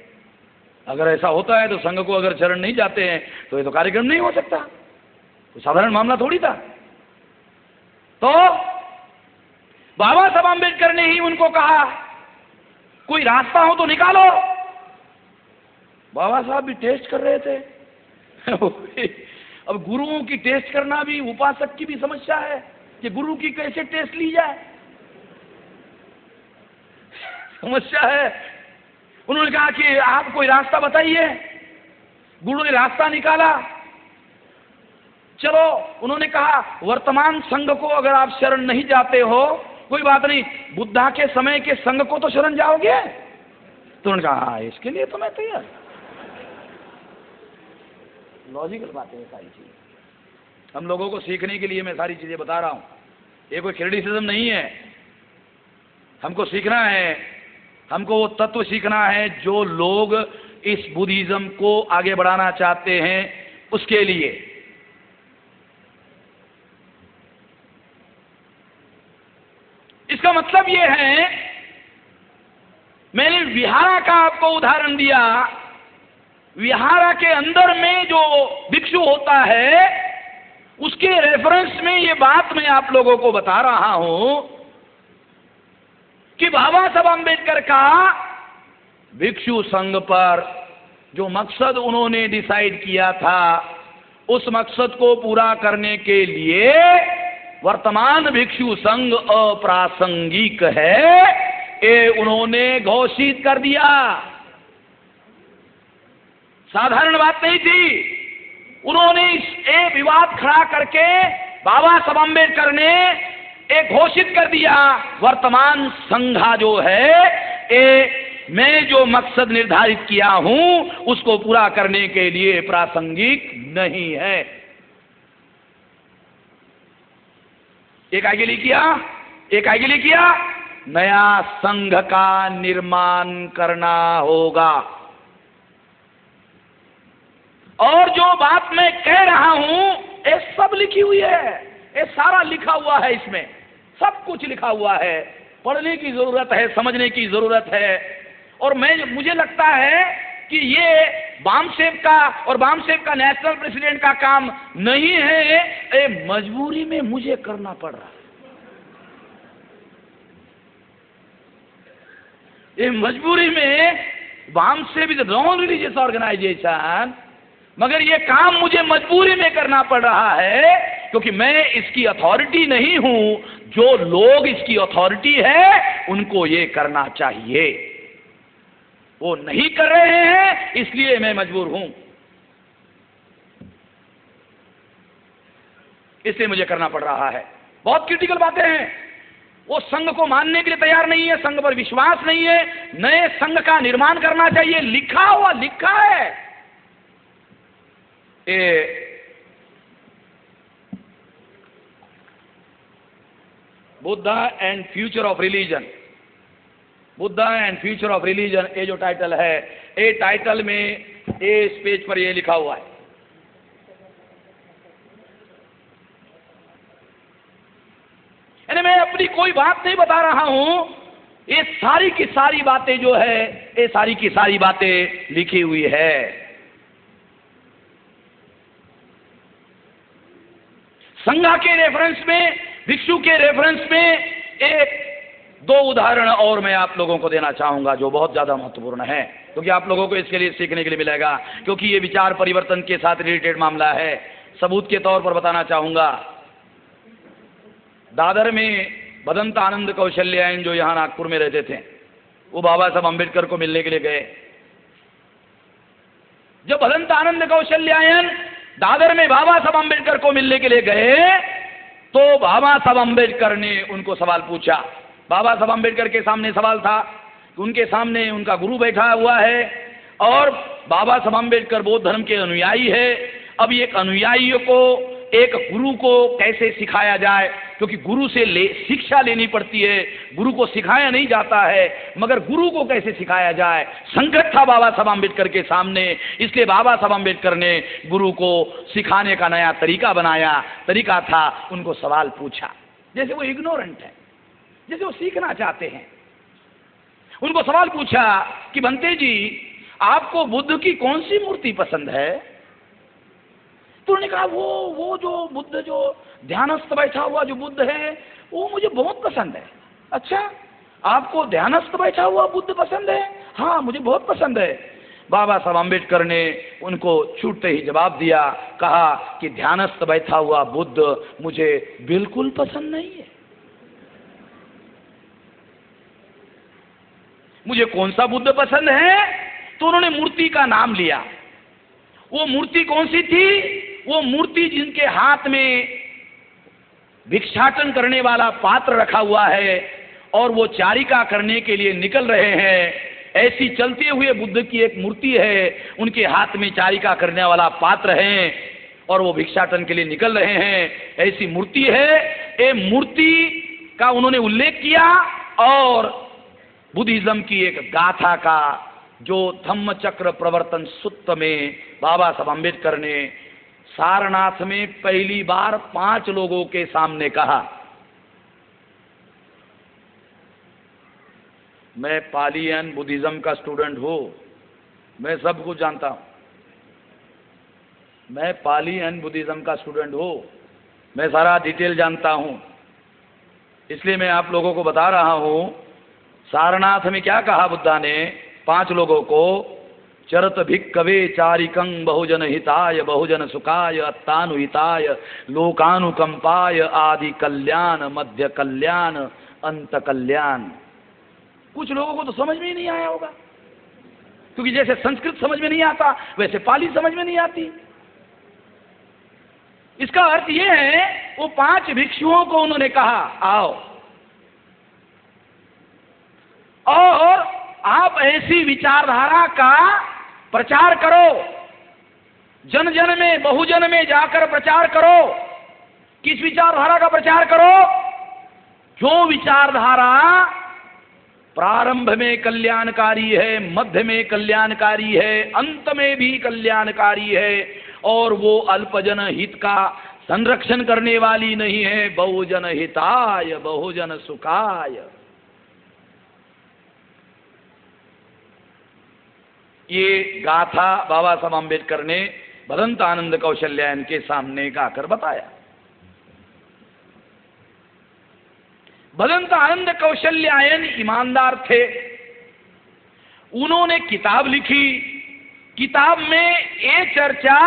अगर ऐसा होता है तो संघ को अगर चरण नहीं जाते हैं तो ये तो कार्यक्रम नहीं हो सकता, कोई साधारण मामला थोड़ी था। तो बाबा साहब आम्बेडकर ने ही उनको कहा कोई रास्ता हो तो निकालो। बाबा साहब भी टेस्ट कर रहे थे अब गुरुओं की टेस्ट करना भी उपासक की भी समस्या है कि गुरु की कैसे टेस्ट ली जाए, समस्या है। उन्होंने कहा कि आप कोई रास्ता बताइए। गुरु ने रास्ता निकाला। चलो, उन्होंने कहा वर्तमान संघ को अगर आप शरण नहीं जाते हो कोई बात नहीं, बुद्धा के समय के संघ को तो शरण जाओगे। तो उन्होंने कहा हाँ, इसके लिए तो मैं तैयार। लॉजिकल बात है सारी चीज, हम लोगों को सीखने के लिए मैं सारी चीजें बता रहा हूं, ये कोई क्रिटिसिज्म नहीं है। हमको सीखना है, हमको वो तत्व सीखना है जो लोग इस बुद्धिज्म को आगे बढ़ाना चाहते हैं उसके लिए। इसका मतलब ये है, मैंने विहारा का आपको उदाहरण दिया। विहारा के अंदर में जो भिक्षु होता है उसके रेफरेंस में ये बात मैं आप लोगों को बता रहा हूं कि बाबा साहब आम्बेडकर का भिक्षु संघ पर जो मकसद उन्होंने डिसाइड किया था उस मकसद को पूरा करने के लिए वर्तमान भिक्षु संघ अप्रासंगिक है, ये उन्होंने घोषित कर दिया। साधारण बात नहीं थी। उन्होंने एक विवाद खड़ा करके बाबा साहब आम्बेडकर ने एक घोषित कर दिया, वर्तमान संघा जो है ये मैं जो मकसद निर्धारित किया हूं उसको पूरा करने के लिए प्रासंगिक नहीं है। एक आगे लिए किया, एक आगे लिए किया, नया संघ का निर्माण करना होगा। और जो बात मैं कह रहा हूं ये सब लिखी हुई है, ये सारा लिखा हुआ है, इसमें सब कुछ लिखा हुआ है। पढ़ने की जरूरत है, समझने की जरूरत है। और मुझे लगता है कि ये बामसेफ का और बामसेफ का नेशनल प्रेसिडेंट का काम नहीं है, ये मजबूरी में मुझे करना पड़ रहा है। ये मजबूरी में BAMCEF is non religious organisation, मगर ये काम मुझे मजबूरी में करना पड़ रहा है क्योंकि मैं इसकी अथॉरिटी नहीं हूं। जो लोग इसकी अथॉरिटी है उनको ये करना चाहिए, वो नहीं कर रहे हैं, इसलिए मैं मजबूर हूं, इसलिए मुझे करना पड़ रहा है। बहुत क्रिटिकल बातें हैं। वो संघ को मानने के लिए तैयार नहीं है, संघ पर विश्वास नहीं है, नए संघ का निर्माण करना चाहिए, लिखा है। Buddha and future of religion, Buddha and future of religion, ये जो टाइटल है, ये टाइटल में इस पेज पर ये लिखा हुआ है। यानी मैं अपनी कोई बात नहीं बता रहा हूं, ये सारी की सारी बातें जो है, ये सारी की सारी बातें लिखी हुई है। संघा के रेफरेंस में, भिक्षु के रेफरेंस में एक दो उदाहरण और मैं आप लोगों को देना चाहूंगा जो बहुत ज्यादा महत्वपूर्ण है, क्योंकि आप लोगों को इसके लिए सीखने के लिए मिलेगा, क्योंकि ये विचार परिवर्तन के साथ रिलेटेड मामला है। सबूत के तौर पर बताना चाहूंगा, दादर में भदंत आनंद कौशल्यायन जो यहां नागपुर में रहते थे, वो बाबा साहब अम्बेडकर को मिलने के लिए गए। जब भदंत आनंद कौशल्यायन दादर में बाबा साहब अम्बेडकर को मिलने के लिए गए तो बाबा साहब अम्बेडकर ने उनको सवाल पूछा। बाबा साहब अम्बेडकर के सामने सवाल था, उनके सामने उनका गुरु बैठा हुआ है और बाबा साहब अम्बेडकर बौद्ध धर्म के अनुयायी है। अब एक अनुयायी को एक गुरु को कैसे सिखाया जाए, क्योंकि गुरु से शिक्षा लेनी पड़ती है, गुरु को सिखाया नहीं जाता है, मगर गुरु को कैसे सिखाया जाए, संकट था बाबा साहब अम्बेडकर के सामने। इसलिए बाबा साहब अम्बेडकर ने गुरु को सिखाने का नया तरीका था, उनको सवाल पूछा। जैसे वो इग्नोरेंट है, जैसे वो सीखना चाहते हैं, उनको सवाल पूछा कि बंते जी आपको बुद्ध की कौन सी मूर्ति पसंद है? तो उन्होंने कहा वो जो बुद्ध जो ध्यानस्थ बैठा हुआ जो बुद्ध है वो मुझे बहुत पसंद है। अच्छा, आपको ध्यानस्थ बैठा हुआ बुद्ध पसंद है? हाँ, मुझे बहुत पसंद है। बाबा साहब अम्बेडकर ने उनको छूटते ही जवाब दिया, कहा कि ध्यानस्थ बैठा हुआ बुद्ध मुझे बिल्कुल पसंद नहीं है। मुझे कौन सा बुद्ध पसंद है? तो उन्होंने मूर्ति का नाम लिया। वो मूर्ति कौन सी थी? वो मूर्ति जिनके हाथ में भिक्षाटन करने वाला पात्र रखा हुआ है और वो चारिका करने के लिए निकल रहे हैं। ऐसी चलते हुए बुद्ध की एक मूर्ति है, उनके हाथ में चारिका करने वाला पात्र है और वो भिक्षाटन के लिए निकल रहे हैं, ऐसी मूर्ति है। ये मूर्ति का उन्होंने उल्लेख किया और बुद्धिज्म की एक गाथा का जो धम्म चक्र प्रवर्तन सूत्र में बाबा साहब अम्बेडकर ने सारनाथ में पहली बार 5 लोगों के सामने कहा, मैं पालियन बुद्धिज्म का स्टूडेंट हूं, मैं सब कुछ जानता हूं, मैं पालियन बुद्धिज्म का स्टूडेंट हूं, मैं सारा डिटेल जानता हूं, इसलिए मैं आप लोगों को बता रहा हूं। सारनाथ में क्या कहा बुद्धा ने 5 लोगों को? चरत भिक्कवे चारिकं बहुजन हिताय बहुजन सुखाय अत्तानुहिताय लोकानुकंपाय आदि कल्याण मध्य कल्याण अंत कल्याण। कुछ लोगों को तो समझ में ही नहीं आया होगा, क्योंकि जैसे संस्कृत समझ में नहीं आता वैसे पाली समझ में नहीं आती। इसका अर्थ यह है, वो 5 भिक्षुओं को उन्होंने कहा आओ और आप ऐसी विचारधारा का प्रचार करो, जन जन में बहुजन में जाकर प्रचार करो। किस विचारधारा का प्रचार करो? जो विचारधारा प्रारंभ में कल्याणकारी है, मध्य में कल्याणकारी है, अंत में भी कल्याणकारी है, और वो अल्पजन हित का संरक्षण करने वाली नहीं है। बहुजन हिताय बहुजन सुखाय। ये गाथा बाबा साहब अम्बेडकर ने भदंत आनंद कौशल्यायन के सामने गाकर बताया। भदंत आनंद कौशल्यायन ईमानदार थे। उन्होंने किताब लिखी। किताब में ये चर्चा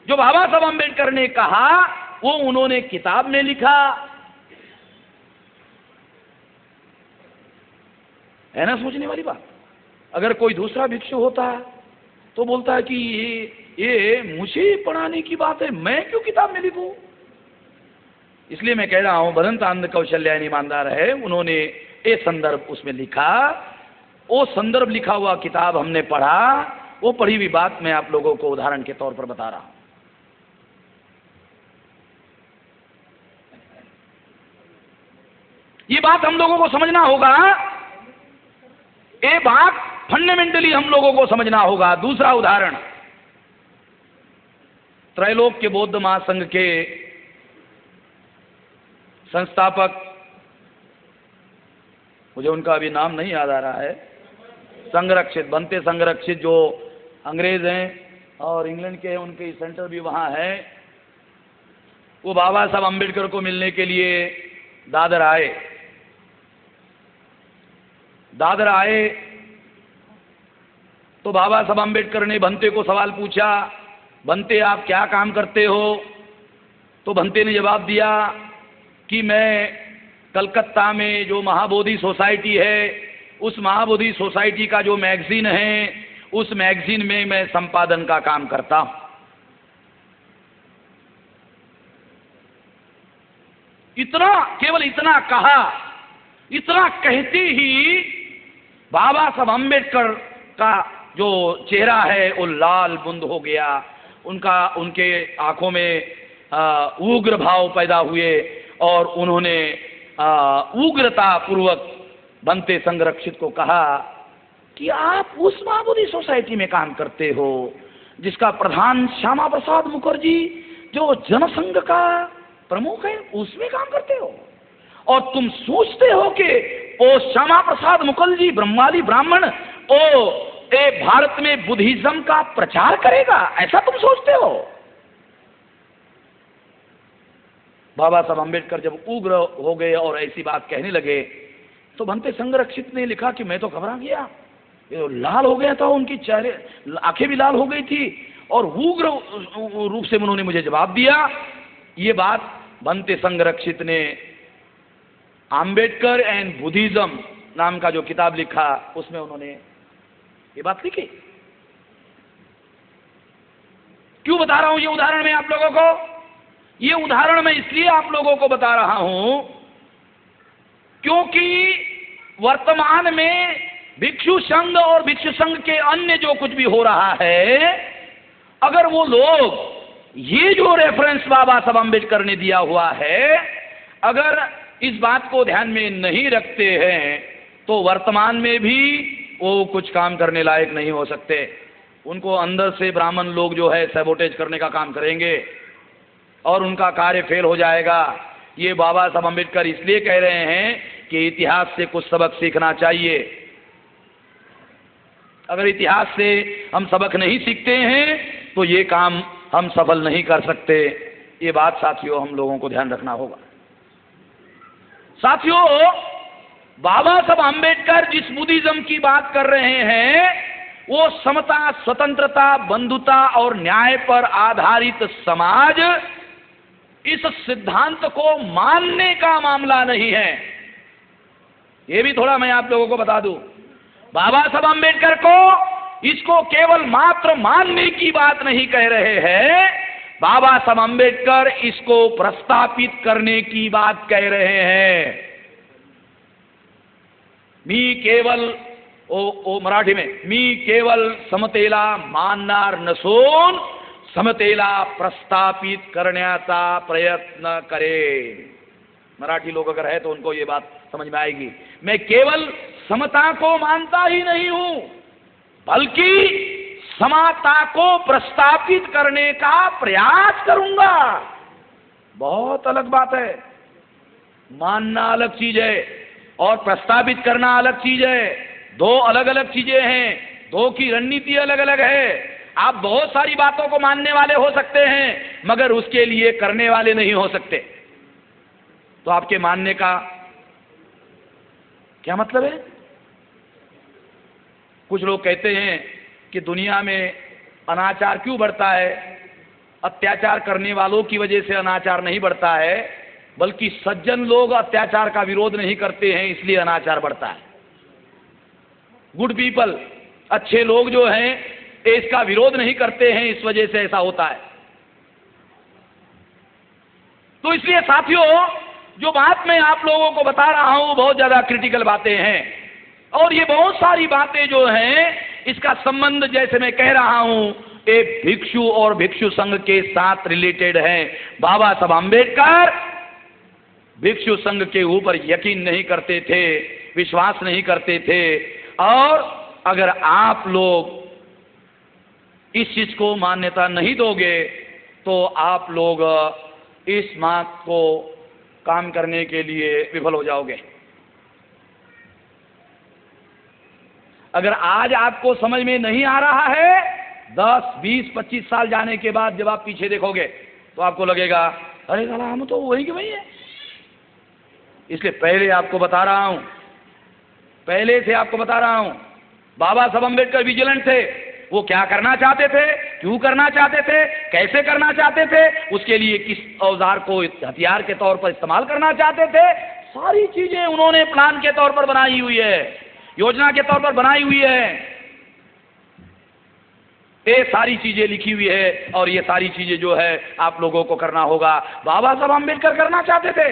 जो बाबा साहब अम्बेडकर ने कहा वो उन्होंने किताब में लिखा है ना। सोचने वाली बात। अगर कोई दूसरा भिक्षु होता तो बोलता है कि ये मुझे पढ़ाने की बात है, मैं क्यों किताब में लिखूं। इसलिए मैं कह रहा हूं भदंत आनंद कौशल्यायन ईमानदार है। उन्होंने ये संदर्भ उसमें लिखा, वो संदर्भ लिखा हुआ किताब हमने पढ़ा, वो पढ़ी हुई बात मैं आप लोगों को उदाहरण के तौर पर बता रहा हूं। ये बात हम लोगों को समझना होगा, ये बात फंडामेंटली हम लोगों को समझना होगा। दूसरा उदाहरण, त्रैलोक के बौद्ध महासंघ के संस्थापक, मुझे उनका अभी नाम नहीं याद आ रहा है, संरक्षित, बनते संरक्षित, जो अंग्रेज हैं और इंग्लैंड के हैं, उनके सेंटर भी वहां है। वो बाबा साहब अम्बेडकर को मिलने के लिए दादर आए। दादर आए तो बाबा साहब अम्बेडकर ने भंते को सवाल पूछा, भंते आप क्या काम करते हो। तो भंते ने जवाब दिया कि मैं कलकत्ता में जो महाबोधि सोसाइटी है, उस महाबोधि सोसाइटी का जो मैगजीन है, उस मैगजीन में मैं संपादन का काम करता हूं। इतना, केवल इतना कहा। इतना कहते ही बाबा साहब अम्बेडकर का जो चेहरा है वो लाल बुंद हो गया। उनके आंखों में उग्र भाव पैदा हुए और उन्होंने उग्रता पूर्वक बनते संरक्षित को कहा कि आप उस महाबोधि सोसाइटी में काम करते हो जिसका प्रधान श्यामा प्रसाद मुखर्जी जो जनसंघ का प्रमुख है, उसमें काम करते हो, और तुम सोचते हो कि ओ श्यामा प्रसाद मुखर्जी ब्रह्माली ब्राह्मण भारत में बुद्धिज्म का प्रचार करेगा, ऐसा तुम सोचते हो। बाबा साहब अम्बेडकर जब उग्र हो गए और ऐसी बात कहने लगे तो बनते संरक्षित ने लिखा कि मैं तो घबरा गया, ये लाल हो गया था, उनकी चेहरे आंखें भी लाल हो गई थी और उग्र रूप से उन्होंने मुझे जवाब दिया। ये बात बनते संरक्षित ने आम्बेडकर एंड बुद्धिज्म नाम का जो किताब लिखा उसमें उन्होंने ये बात लिखी। क्यों बता रहा हूं ये उदाहरण मैं आप लोगों को? ये उदाहरण मैं इसलिए आप लोगों को बता रहा हूं क्योंकि वर्तमान में भिक्षु संघ और भिक्षु संघ के अन्य जो कुछ भी हो रहा है, अगर वो लोग ये जो रेफरेंस बाबा साहब अम्बेडकर ने दिया हुआ है, अगर इस बात को ध्यान में नहीं रखते हैं तो वर्तमान में भी वो कुछ काम करने लायक नहीं हो सकते। उनको अंदर से ब्राह्मण लोग जो है सैबोटेज करने का काम करेंगे और उनका कार्य फेल हो जाएगा। ये बाबा साहब अम्बेडकर इसलिए कह रहे हैं कि इतिहास से कुछ सबक सीखना चाहिए। अगर इतिहास से हम सबक नहीं सीखते हैं तो ये काम हम सफल नहीं कर सकते। ये बात साथियों हम लोगों को ध्यान रखना होगा। साथियों, बाबा साहब अम्बेडकर जिस बुद्धिज्म की बात कर रहे हैं वो समता, स्वतंत्रता, बंधुता और न्याय पर आधारित समाज, इस सिद्धांत को मानने का मामला नहीं है। ये भी थोड़ा मैं आप लोगों को बता दूं। बाबा साहब अम्बेडकर को इसको केवल मात्र मानने की बात नहीं कह रहे हैं, बाबा साहब अम्बेडकर इसको प्रस्तापित करने की बात कह रहे हैं। मी केवल ओ मराठी में, मी केवल समतेला मानणार नसून समतेला प्रस्तापित करण्याचा प्रयत्न करेन। मराठी लोग अगर है तो उनको ये बात समझ में आएगी। मैं केवल समता को मानता ही नहीं हूं, बल्कि समता को प्रस्तावित करने का प्रयास करूंगा। बहुत अलग बात है। मानना अलग चीज है और प्रस्तावित करना अलग चीज है। दो अलग अलग चीजें हैं, दो की रणनीति अलग अलग है। आप बहुत सारी बातों को मानने वाले हो सकते हैं, मगर उसके लिए करने वाले नहीं हो सकते। तो आपके मानने का क्या मतलब है? कुछ लोग कहते हैं कि दुनिया में अनाचार क्यों बढ़ता है? अत्याचार करने वालों की वजह से अनाचार नहीं बढ़ता है, बल्कि सज्जन लोग अत्याचार का विरोध नहीं करते हैं, इसलिए अनाचार बढ़ता है। गुड पीपल, अच्छे लोग जो हैं इसका विरोध नहीं करते हैं, इस वजह से ऐसा होता है। तो इसलिए साथियों, जो बात मैं आप लोगों को बता रहा हूं बहुत ज्यादा क्रिटिकल बातें हैं, और ये बहुत सारी बातें जो हैं इसका संबंध, जैसे मैं कह रहा हूं, एक भिक्षु और भिक्षु संघ के साथ रिलेटेड है। बाबा साहब आंबेडकर भिक्षु संघ के ऊपर यकीन नहीं करते थे, विश्वास नहीं करते थे। और अगर आप लोग इस चीज को मान्यता नहीं दोगे तो आप लोग इस बात को काम करने के लिए विफल हो जाओगे। अगर आज आपको समझ में नहीं आ रहा है, 10, 20, 25 साल जाने के बाद जब आप पीछे देखोगे तो आपको लगेगा अरे साला हम तो वही के वही है। इसलिए पहले आपको बता रहा हूं, पहले से आपको बता रहा हूं, बाबा साहब अम्बेडकर विजिलेंट थे। वो क्या करना चाहते थे, क्यों करना चाहते थे, कैसे करना चाहते थे, उसके लिए किस औजार को हथियार के तौर पर इस्तेमाल करना चाहते थे, सारी चीजें उन्होंने प्लान के तौर पर बनाई हुई है, योजना के तौर पर बनाई हुई है। ये सारी चीजें लिखी हुई है और ये सारी चीजें जो है आप लोगों को करना होगा। बाबा साहब अम्बेडकर करना चाहते थे,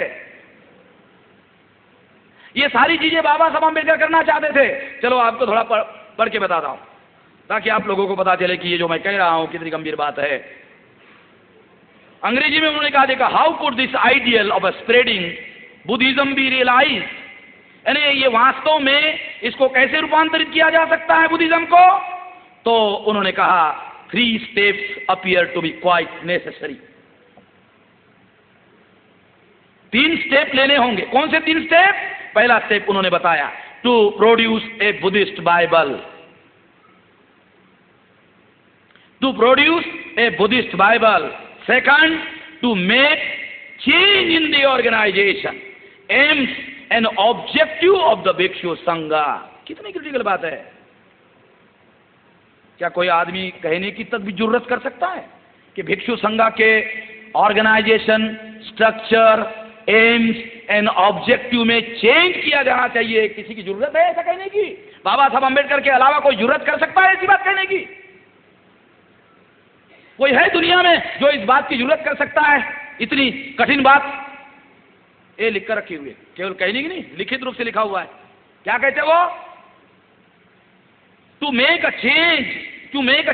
ये सारी चीजें बाबा साहब अम्बेडकर करना चाहते थे। चलो आपको थोड़ा पढ़ के बताता हूं ताकि आप लोगों को पता चले कि ये जो मैं कह रहा हूं कितनी गंभीर बात है। अंग्रेजी में उन्होंने कहा, देखा, how could this ideal of spreading Buddhism be realise, यानी ये वास्तव में इसको कैसे रूपांतरित किया जा सकता है बुद्धिज्म को। तो उन्होंने कहा 3 steps appear to be quite necessary. 3 step लेने होंगे। कौन से 3 स्टेप? पहला स्टेप उन्होंने बताया, to produce a Buddhist Bible, to produce a Buddhist Bible. Second, to make change in the organization, aims and objective of the Bhikshu Sangha. कितनी critical बात है। क्या कोई आदमी कहने की तक भी जरूरत कर सकता है कि भिक्षु संघा के organisation, structure, aims and objective में चेंज किया जाना चाहिए? किसी की जरूरत है ऐसा कहने की? बाबा साहब अम्बेडकर के अलावा कोई जरूरत कर सकता है ऐसी बात कहने की? कोई है दुनिया में जो इस बात की जरूरत कर सकता है? इतनी कठिन बात ये लिख कर रखी हुई है, केवल कहने की नहीं, लिखित रूप से लिखा हुआ है। क्या कहते वो? To make a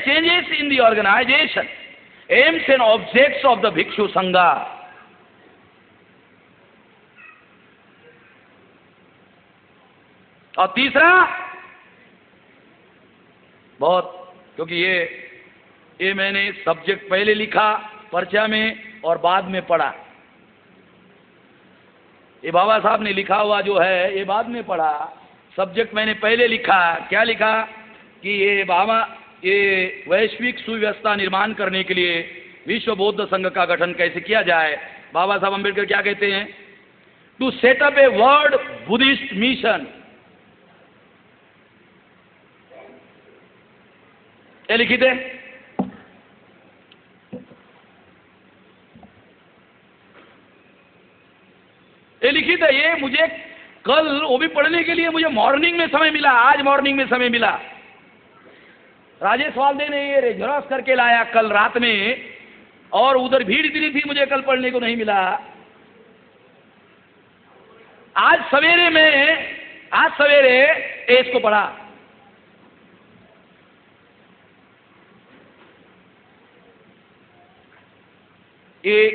changes in the organisation, aims and objects of the भिक्षु संघा। और तीसरा, बहुत, क्योंकि ये मैंने सब्जेक्ट पहले लिखा पर्चा में और बाद में पढ़ा, ये बाबा साहब ने लिखा हुआ जो है ये बाद में पढ़ा। सब्जेक्ट मैंने पहले लिखा। क्या लिखा कि ये वैश्विक सुव्यवस्था निर्माण करने के लिए विश्व बौद्ध संघ का गठन कैसे किया जाए। बाबा साहब अम्बेडकर क्या कहते हैं? To set up a world Buddhist mission. ये लिखित है। ये लिखित है। ये मुझे कल वो भी पढ़ने के लिए मुझे मॉर्निंग में समय मिला, आज मॉर्निंग में समय मिला। राजेश वाल्दे ने ये झेरॉक्स करके लाया कल रात में, और उधर भीड़ इतनी थी मुझे कल पढ़ने को नहीं मिला। आज सवेरे इसको पढ़ा। ये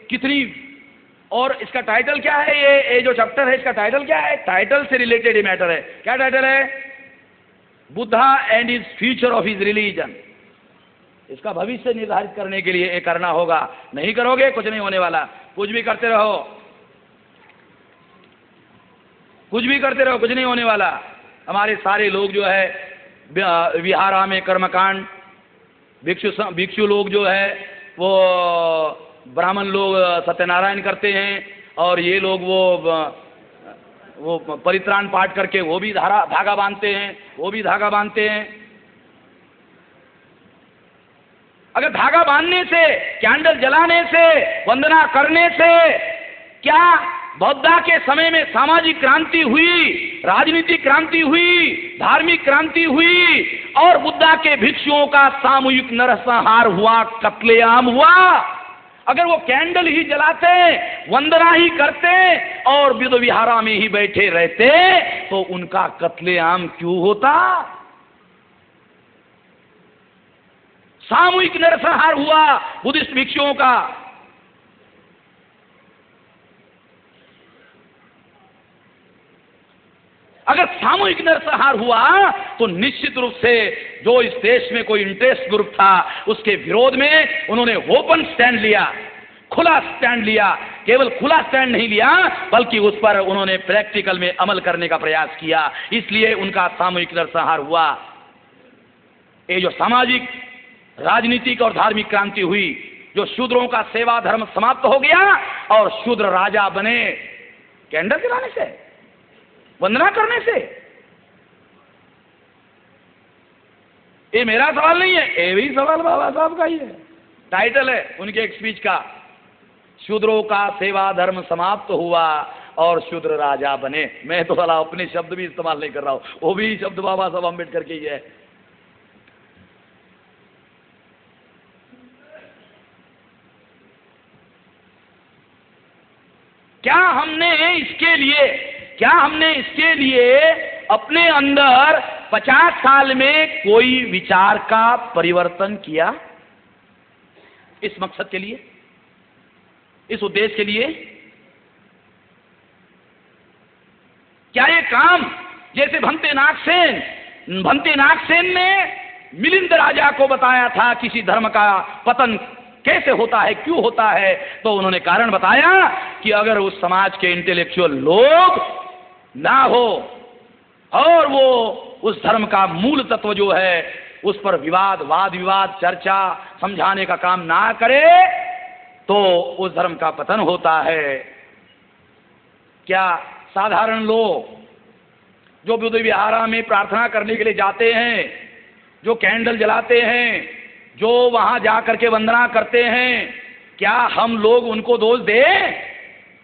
कितनी और इसका टाइटल क्या है? ये जो चैप्टर है इसका टाइटल क्या है? टाइटल से रिलेटेड ये मैटर है। क्या टाइटल है? Buddha and his future of his religion. इसका भविष्य निर्धारित करने के लिए ये करना होगा। नहीं करोगे कुछ नहीं होने वाला। कुछ भी करते रहो, कुछ भी करते रहो, कुछ नहीं होने वाला। हमारे सारे लोग जो है विहारा में कर्मकांड, भिक्षु लोग जो है वो ब्राह्मण लोग सत्यनारायण करते हैं, और ये लोग वो परित्राण पाठ करके वो भी धागा बांधते हैं, वो भी धागा बांधते हैं। अगर धागा बांधने से, कैंडल जलाने से, वंदना करने से क्या बौद्धा के समय में सामाजिक क्रांति हुई, राजनीतिक क्रांति हुई, धार्मिक क्रांति हुई, और बुद्धा के भिक्षुओं का सामूहिक नरसंहार हुआ, कत्लेआम हुआ? अगर वो कैंडल ही जलाते, वंदना ही करते और विद विहारा में ही बैठे रहते तो उनका कत्लेआम क्यों होता? सामूहिक नरसंहार हुआ बुद्धिस्ट भिक्षुओं का। अगर सामूहिक नरसंहार हुआ तो निश्चित रूप से जो इस देश में कोई इंटरेस्ट ग्रुप था उसके विरोध में उन्होंने ओपन स्टैंड लिया, खुला स्टैंड लिया। केवल खुला स्टैंड नहीं लिया बल्कि उस पर उन्होंने प्रैक्टिकल में अमल करने का प्रयास किया, इसलिए उनका सामूहिक नरसंहार हुआ। ये जो सामाजिक, राजनीतिक और धार्मिक क्रांति हुई, जो शूद्रों का सेवा धर्म समाप्त हो गया और शूद्र राजा बने, कैंडल जलाने से, वंदना करने से। ये मेरा सवाल नहीं है, ये भी सवाल बाबा साहब का ही है। टाइटल है उनके एक स्पीच का, शूद्रों का सेवा धर्म समाप्त हुआ और शूद्र राजा बने। मैं तो भला अपने शब्द भी इस्तेमाल नहीं कर रहा हूं, वो भी शब्द बाबा साहब अम्बेडकर के ही है। क्या हमने इसके लिए अपने अंदर 50 साल में कोई विचार का परिवर्तन किया? इस मकसद के लिए, इस उद्देश्य के लिए? क्या ये काम जैसे भंते नागसेन ने मिलिंद राजा को बताया था किसी धर्म का पतन कैसे होता है, क्यों होता है, तो उन्होंने कारण बताया कि अगर उस समाज के इंटेलेक्चुअल लोग ना हो और वो उस धर्म का मूल तत्व जो है उस पर वाद विवाद चर्चा समझाने का काम ना करे तो उस धर्म का पतन होता है। क्या साधारण लोग जो बुद्ध विहारा में प्रार्थना करने के लिए जाते हैं, जो कैंडल जलाते हैं, जो वहां जाकर के वंदना करते हैं, क्या हम लोग उनको दोष दें?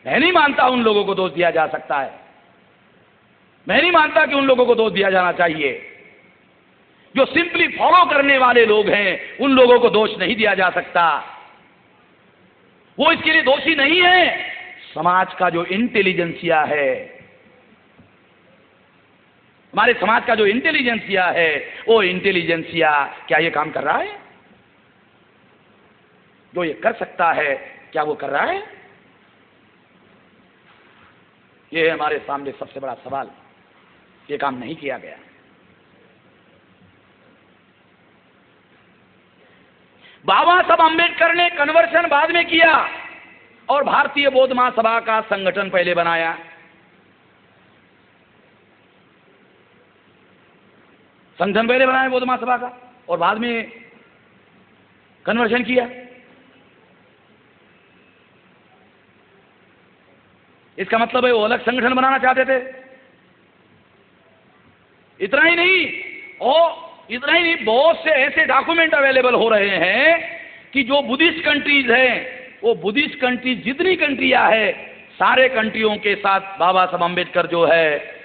मैं नहीं मानता उन लोगों को दोष दिया जा सकता है। मैं नहीं मानता कि उन लोगों को दोष दिया जाना चाहिए। जो सिंपली फॉलो करने वाले लोग हैं उन लोगों को दोष नहीं दिया जा सकता, वो इसके लिए दोषी नहीं है। समाज का जो इंटेलिजेंसिया है, हमारे समाज का जो इंटेलिजेंसिया है, वो इंटेलिजेंसिया क्या ये काम कर रहा है? जो ये कर सकता है क्या वो कर रहा है? ये है हमारे सामने सबसे बड़ा सवाल। ये काम नहीं किया गया। बाबा साहब अम्बेडकर ने कन्वर्शन बाद में किया और भारतीय बौद्ध महासभा का संगठन पहले बनाया। संगठन पहले बनाया बौद्ध महासभा का और बाद में कन्वर्शन किया। इसका मतलब है वो अलग संगठन बनाना चाहते थे। इतना ही नहीं, बहुत से ऐसे डॉक्यूमेंट अवेलेबल हो रहे हैं कि जो बुद्धिस्ट कंट्रीज हैं, वो बुद्धिस्ट कंट्रीज जितनी कंट्रियां हैं, सारे कंट्रियों के साथ बाबा साहब अम्बेडकर जो है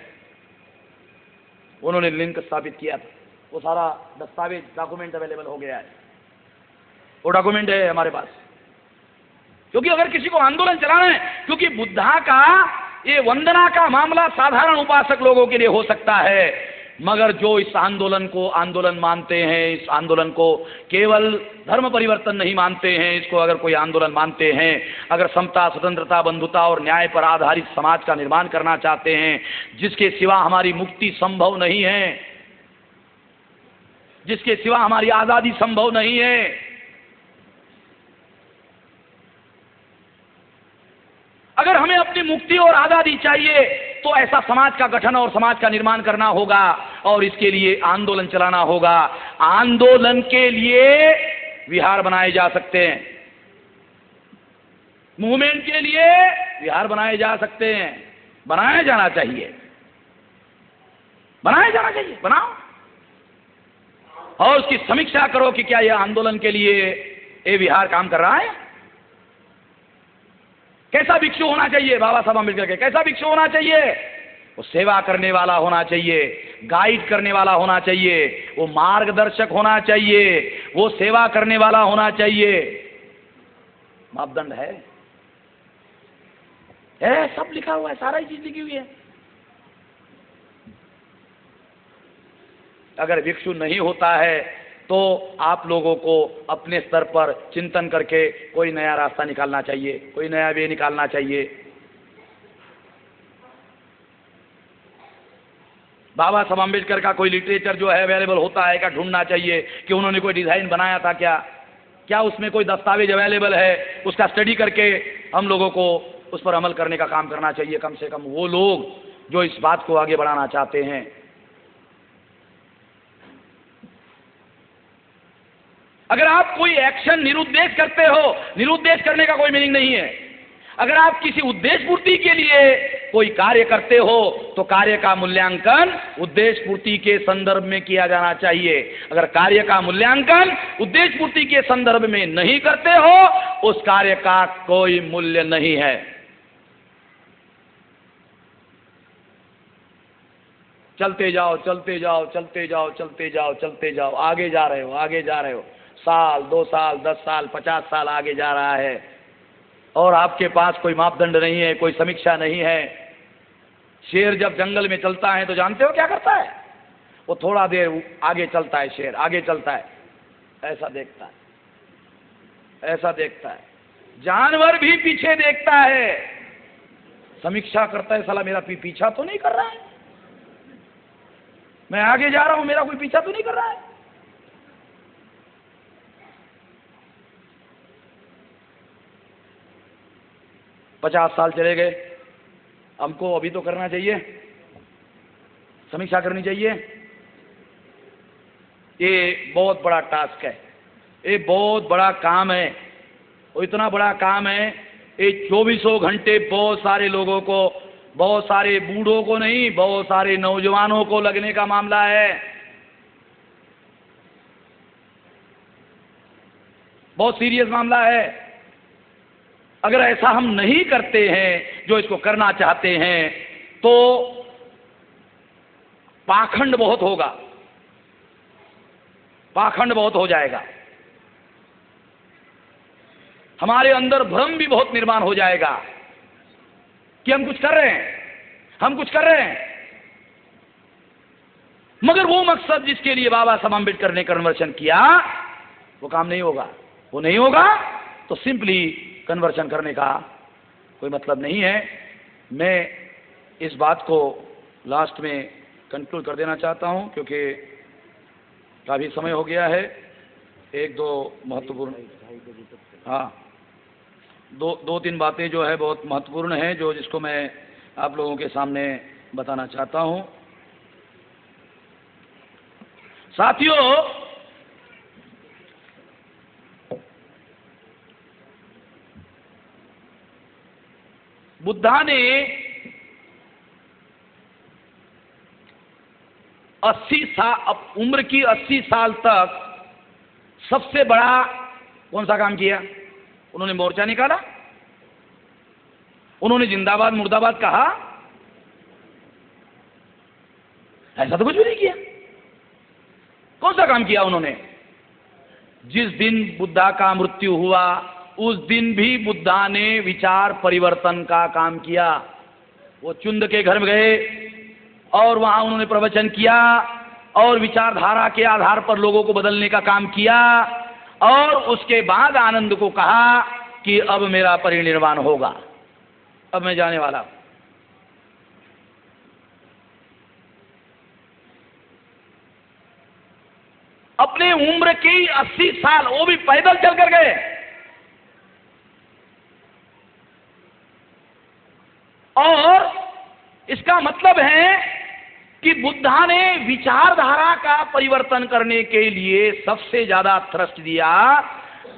उन्होंने लिंक स्थापित किया था। वो सारा दस्तावेज डॉक्यूमेंट अवेलेबल हो गया है, वो डॉक्यूमेंट है हमारे पास। क्योंकि अगर किसी को आंदोलन चलाना है, क्योंकि बुद्धा का ये वंदना का मामला साधारण उपासक लोगों के लिए हो सकता है, मगर जो इस आंदोलन को आंदोलन मानते हैं, इस आंदोलन को केवल धर्म परिवर्तन नहीं मानते हैं, इसको अगर कोई आंदोलन मानते हैं, अगर समता, स्वतंत्रता, बंधुता और न्याय पर आधारित समाज का निर्माण करना चाहते हैं, जिसके सिवा हमारी मुक्ति संभव नहीं है, जिसके सिवा हमारी आजादी संभव नहीं है, अगर हमें अपनी मुक्ति और आजादी चाहिए तो ऐसा समाज का गठन और समाज का निर्माण करना होगा और इसके लिए आंदोलन चलाना होगा। आंदोलन के लिए विहार बनाए जा सकते हैं, मूवमेंट के लिए विहार बनाए जा सकते हैं, बनाया जाना चाहिए, बनाया जाना चाहिए, बनाओ और उसकी समीक्षा करो कि क्या यह आंदोलन के लिए ये विहार काम कर रहा है। कैसा भिक्षु होना चाहिए बाबा साहब अम्बेडकर के, कैसा भिक्षु होना चाहिए? वो सेवा करने वाला होना चाहिए, गाइड करने वाला होना चाहिए, वो मार्गदर्शक होना चाहिए, वो सेवा करने वाला होना चाहिए। मापदंड है, सब लिखा हुआ है, सारा ही चीज लिखी हुई है। अगर भिक्षु नहीं होता है तो आप लोगों को अपने स्तर पर चिंतन करके कोई नया रास्ता निकालना चाहिए, कोई नया वे निकालना चाहिए। बाबा साहब अम्बेडकर का कोई लिटरेचर जो है अवेलेबल होता है क्या, ढूंढना चाहिए कि उन्होंने कोई डिजाइन बनाया था क्या, क्या उसमें कोई दस्तावेज अवेलेबल है, उसका स्टडी करके हम लोगों को उस पर अमल करने का काम करना चाहिए। कम से कम वो लोग जो इस बात को आगे बढ़ाना चाहते हैं। अगर आप कोई एक्शन निरुद्देश करते हो, निरुद्देश करने का कोई मीनिंग नहीं है। अगर आप किसी उद्देश्य पूर्ति के लिए कोई कार्य करते हो तो कार्य का मूल्यांकन उद्देश्य पूर्ति के संदर्भ में किया जाना चाहिए। अगर कार्य का मूल्यांकन उद्देश्य पूर्ति के संदर्भ में नहीं करते हो, उस कार्य का कोई मूल्य नहीं है। चलते जाओ, चलते जाओ, चलते जाओ, चलते जाओ, चलते जाओ, आगे जा रहे हो, आगे जा रहे हो, साल, 2 साल, 10 साल, 50 साल आगे जा रहा है और आपके पास कोई मापदंड नहीं है, कोई समीक्षा नहीं है। शेर जब जंगल में चलता है तो जानते हो क्या करता है? वो थोड़ा देर आगे चलता है, शेर आगे चलता है, ऐसा देखता है, ऐसा देखता है। जानवर भी पीछे देखता है, समीक्षा करता है, साला मेरा पीछा तो नहीं कर रहा है, मैं आगे जा रहा हूं, मेरा कोई पीछा तो नहीं कर रहा है। पचास साल चले गए, हमको अभी तो करना चाहिए, समीक्षा करनी चाहिए। ये बहुत बड़ा टास्क है, ये बहुत बड़ा काम है, और इतना बड़ा काम है ये 24 घंटे बहुत सारे लोगों को, बहुत सारे बूढ़ों को नहीं, बहुत सारे नौजवानों को लगने का मामला है। बहुत सीरियस मामला है। अगर ऐसा हम नहीं करते हैं जो इसको करना चाहते हैं तो पाखंड बहुत होगा, पाखंड बहुत हो जाएगा, हमारे अंदर भ्रम भी बहुत निर्माण हो जाएगा कि हम कुछ कर रहे हैं, हम कुछ कर रहे हैं, मगर वो मकसद जिसके लिए बाबा साहब अम्बेडकर ने कन्वर्शन किया वो काम नहीं होगा। वो नहीं होगा तो सिंपली कन्वर्शन करने का कोई मतलब नहीं है। मैं इस बात को लास्ट में कंक्लूड कर देना चाहता हूं क्योंकि काफ़ी समय हो गया है। एक दो महत्वपूर्ण, हाँ, दो तीन बातें जो है बहुत महत्वपूर्ण हैं जो जिसको मैं आप लोगों के सामने बताना चाहता हूं। साथियों, बुद्धा ने 80 साल उम्र की 80 साल तक सबसे बड़ा कौन सा काम किया? उन्होंने मोर्चा निकाला, उन्होंने जिंदाबाद मुर्दाबाद कहा, ऐसा तो कुछ भी नहीं किया। कौन सा काम किया उन्होंने? जिस दिन बुद्धा का मृत्यु हुआ उस दिन भी बुद्धा ने विचार परिवर्तन का काम किया। वो चुंद के घर में गए, और वहां उन्होंने प्रवचन किया और विचारधारा के आधार पर लोगों को बदलने का काम किया, और उसके बाद आनंद को कहा कि अब मेरा परिनिर्वाण होगा, अब मैं जाने वाला हूं। अपने उम्र की 80 साल वो भी पैदल चल कर गए। और इसका मतलब है कि बुद्धा ने विचारधारा का परिवर्तन करने के लिए सबसे ज्यादा थ्रस्ट दिया।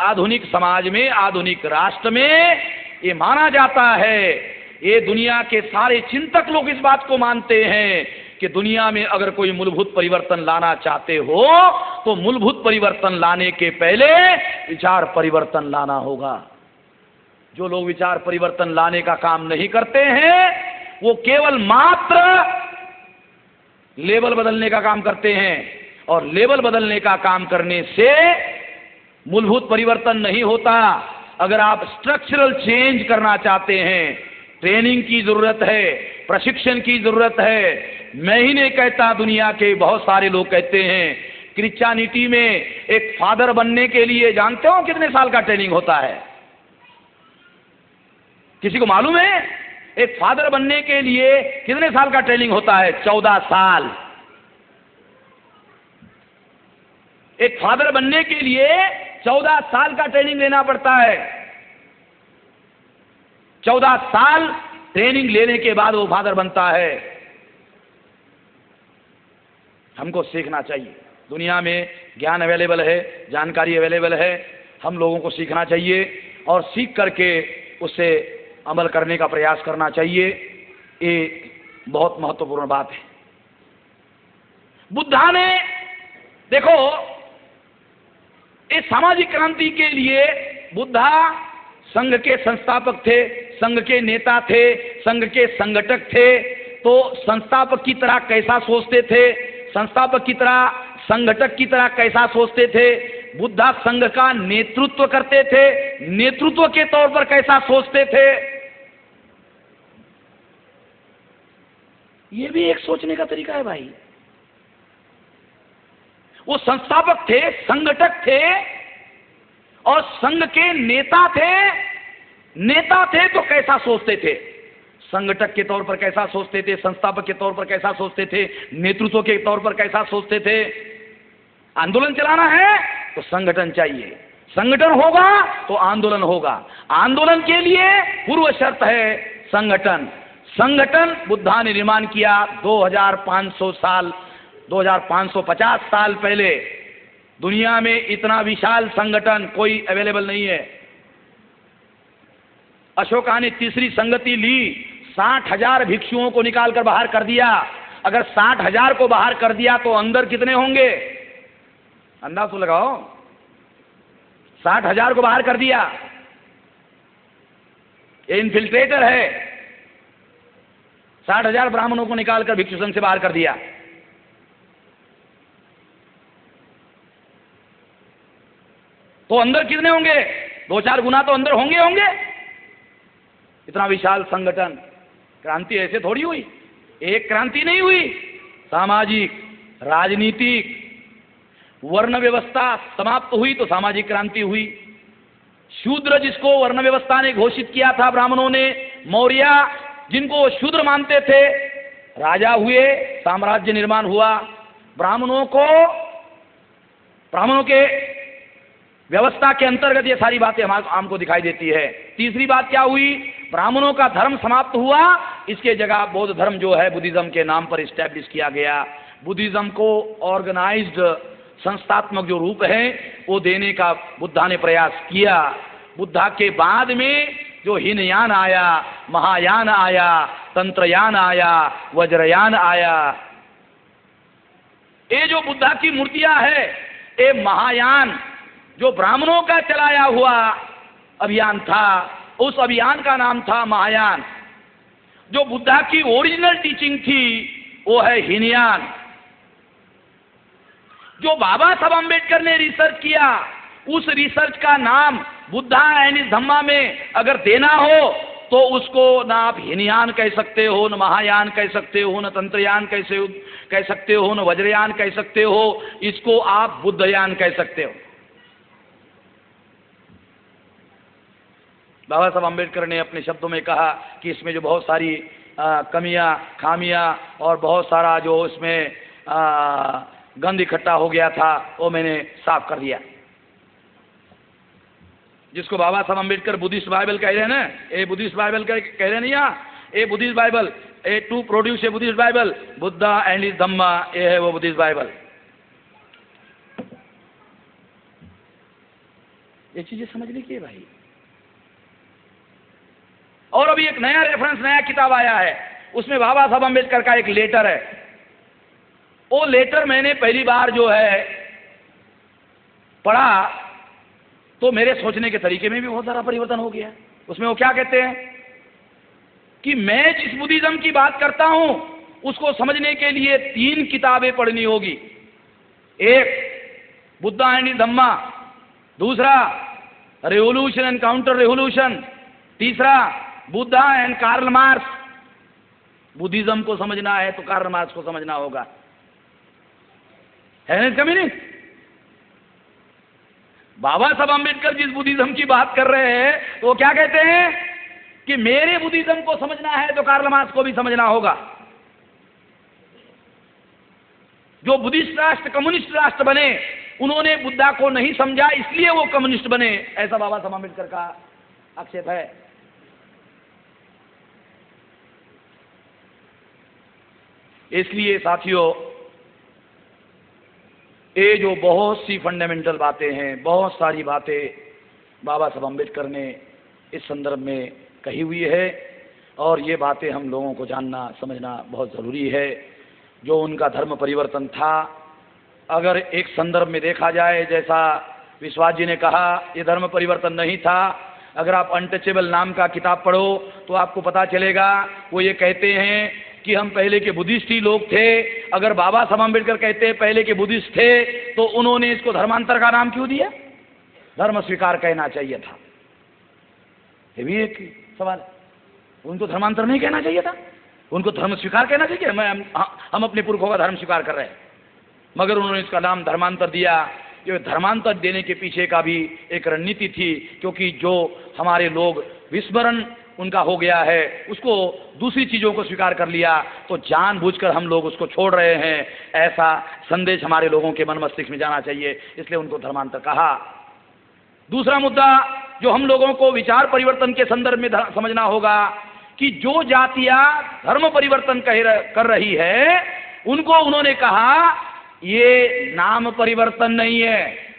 आधुनिक समाज में, आधुनिक राष्ट्र में ये माना जाता है, ये दुनिया के सारे चिंतक लोग इस बात को मानते हैं कि दुनिया में अगर कोई मूलभूत परिवर्तन लाना चाहते हो तो मूलभूत परिवर्तन लाने के पहले विचार परिवर्तन लाना होगा। जो लोग विचार परिवर्तन लाने का काम नहीं करते हैं वो केवल मात्र लेवल बदलने का काम करते हैं, और लेवल बदलने का काम करने से मूलभूत परिवर्तन नहीं होता। अगर आप स्ट्रक्चरल चेंज करना चाहते हैं, ट्रेनिंग की जरूरत है, प्रशिक्षण की जरूरत है। मैं ही नहीं कहता, दुनिया के बहुत सारे लोग कहते हैं। क्रिश्चियनिटी में एक फादर बनने के लिए जानते हो कितने साल का ट्रेनिंग होता है? किसी को मालूम है? एक फादर बनने के लिए कितने साल का ट्रेनिंग होता है? 14 साल। एक फादर बनने के लिए 14 साल का ट्रेनिंग लेना पड़ता है। 14 साल ट्रेनिंग लेने के बाद वो फादर बनता है। हमको सीखना चाहिए। दुनिया में ज्ञान अवेलेबल है, जानकारी अवेलेबल है, हम लोगों को सीखना चाहिए और सीख करके उससे अमल करने का प्रयास करना चाहिए। ये बहुत महत्वपूर्ण बात है। बुद्धा ने देखो, इस सामाजिक क्रांति के लिए बुद्धा संघ के संस्थापक थे, संघ के नेता थे, संघ के संगठक थे। तो संस्थापक की तरह कैसा सोचते थे, संस्थापक की तरह, संगठक की तरह कैसा सोचते थे? बुद्धा संघ का नेतृत्व करते थे, नेतृत्व के तौर पर कैसा सोचते थे? ये भी एक सोचने का तरीका है भाई। वो संस्थापक थे, संगठक थे और संघ के नेता थे। नेता थे तो कैसा सोचते थे? संगठक के तौर पर कैसा सोचते थे, संस्थापक के तौर पर कैसा सोचते थे, नेतृत्व के तौर पर कैसा सोचते थे? आंदोलन चलाना है तो संगठन चाहिए, संगठन होगा तो आंदोलन होगा। आंदोलन के लिए पूर्व शर्त है संगठन। संगठन बुद्धा ने निर्माण किया 2550 साल पहले। दुनिया में इतना विशाल संगठन कोई अवेलेबल नहीं है। अशोका ने तीसरी संगति ली, 60,000 भिक्षुओं को निकालकर बाहर कर दिया। अगर 60,000 को बाहर कर दिया तो अंदर कितने होंगे? अंदाज तो लगाओ। 60,000 को बाहर कर दिया, ये इन्फिल्ट्रेटर है। 60,000 ब्राह्मणों को निकालकर भिक्षु संघ से बाहर कर दिया। तो अंदर कितने होंगे? 2-4 गुना तो अंदर होंगे होंगे। इतना विशाल संगठन। क्रांति ऐसे थोड़ी हुई, एक क्रांति नहीं हुई। सामाजिक, राजनीतिक, वर्ण व्यवस्था समाप्त हुई तो सामाजिक क्रांति हुई। शूद्र जिसको वर्ण व्यवस्था ने घोषित किया था, ब्राह्मणों ने, मौर्य जिनको शूद्र मानते थे, राजा हुए, साम्राज्य निर्माण हुआ। ब्राह्मणों के व्यवस्था के अंतर्गत ये सारी बातें हमको दिखाई देती है। तीसरी बात क्या हुई? ब्राह्मणों का धर्म समाप्त हुआ, इसके जगह बौद्ध धर्म जो है बुद्धिज्म के नाम पर इस्टेब्लिश किया गया। बुद्धिज्म को ऑर्गेनाइज्ड संस्थात्मक जो रूप है वो देने का बुद्धा ने प्रयास किया। बुद्धा के बाद में जो हीनयान आया, महायान आया, तंत्रयान आया, वज्रयान आया। ये जो बुद्धा की मूर्तियां है, ये महायान जो ब्राह्मणों का चलाया हुआ अभियान था, उस अभियान का नाम था महायान। जो बुद्धा की ओरिजिनल टीचिंग थी वो है हीनयान। जो बाबा साहब अम्बेडकर ने रिसर्च किया, उस रिसर्च का नाम बुद्धा एंड हिज धम्मा में अगर देना हो तो उसको ना आप हीनयान कह सकते हो, न महायान कह सकते हो, न तंत्रयान कह सकते हो, न वज्रयान कह सकते हो, इसको आप बुद्धयान कह सकते हो। बाबा साहब अम्बेडकर ने अपने शब्दों में कहा कि इसमें जो बहुत सारी कमियां, खामियां और बहुत सारा जो इसमें गंद इकट्ठा हो गया था वो मैंने साफ कर दिया। जिसको बाबा साहब अम्बेडकर बुद्धिस्ट बाइबल कह रहे हैं ना, ये बुद्धिस्ट बाइबल कह रहे नहीं, ये Buddhist Bible, a to produce a Buddhist Bible, Buddha and is Dhamma, ये है वो बुद्धिस्ट बाइबल। ये चीजें समझने की है भाई। और अभी एक नया रेफरेंस, नया किताब आया है, उसमें बाबा साहब अम्बेडकर का एक लेटर है। वो लेटर मैंने पहली बार जो है पढ़ा तो मेरे सोचने के तरीके में भी बहुत सारा परिवर्तन हो गया। उसमें वो क्या कहते हैं कि मैं जिस बुद्धिज्म की बात करता हूं उसको समझने के लिए 3 किताबें पढ़नी होगी। एक बुद्धा एंड धम्मा, दूसरा रेवोल्यूशन एंड काउंटर रेवोल्यूशन, तीसरा Buddha and Karl Marx. Buddhism को समझना है तो कार्ल मार्क्स को समझना होगा, है ना कमी नहीं? बाबा साहब अम्बेडकर जिस बुद्धिज्म की बात कर रहे हैं तो वो क्या कहते हैं कि मेरे बुद्धिज्म को समझना है तो कार्ल मार्क्स को भी समझना होगा। जो बुद्धिस्ट राष्ट्र कम्युनिस्ट राष्ट्र बने उन्होंने बुद्धा को नहीं समझा, इसलिए वो कम्युनिस्ट बने, ऐसा बाबा साहब अम्बेडकर का आक्षेप है। इसलिए साथियों, ये जो बहुत सी फंडामेंटल बातें हैं, बहुत सारी बातें बाबा साहब अम्बेडकर ने इस संदर्भ में कही हुई है और ये बातें हम लोगों को जानना समझना बहुत ज़रूरी है। जो उनका धर्म परिवर्तन था, अगर एक संदर्भ में देखा जाए, जैसा विश्वास जी ने कहा, ये धर्म परिवर्तन नहीं था। अगर आप अनटचेबल नाम का किताब पढ़ो तो आपको पता चलेगा, वो ये कहते हैं कि हम पहले के बुद्धिस्ट ही लोग थे। अगर बाबा साहब अम्बेडकर कहते हैं पहले के बुद्धिस्ट थे तो उन्होंने इसको धर्मांतर का नाम क्यों दिया? धर्म स्वीकार कहना चाहिए था। ये भी एक सवाल है। उनको धर्मांतर नहीं कहना चाहिए था, उनको धर्म स्वीकार कहना चाहिए। हम अपने पुरखों का धर्म स्वीकार कर रहे हैं, मगर उन्होंने इसका नाम धर्मांतर दिया। ये धर्मांतर देने के पीछे का भी एक रणनीति थी, क्योंकि जो हमारे लोग विस्मरण उनका हो गया है, उसको दूसरी चीज़ों को स्वीकार कर लिया, तो जानबूझकर हम लोग उसको छोड़ रहे हैं। ऐसा संदेश हमारे लोगों के मन मस्तिष्क में जाना चाहिए, इसलिए उनको धर्मांतर कहा। दूसरा मुद्दा जो हम लोगों को विचार परिवर्तन के संदर्भ में समझना होगा कि जो जातियां धर्म परिवर्तन कर रही है, उनको उन्होंने कहा ये नाम परिवर्तन नहीं है।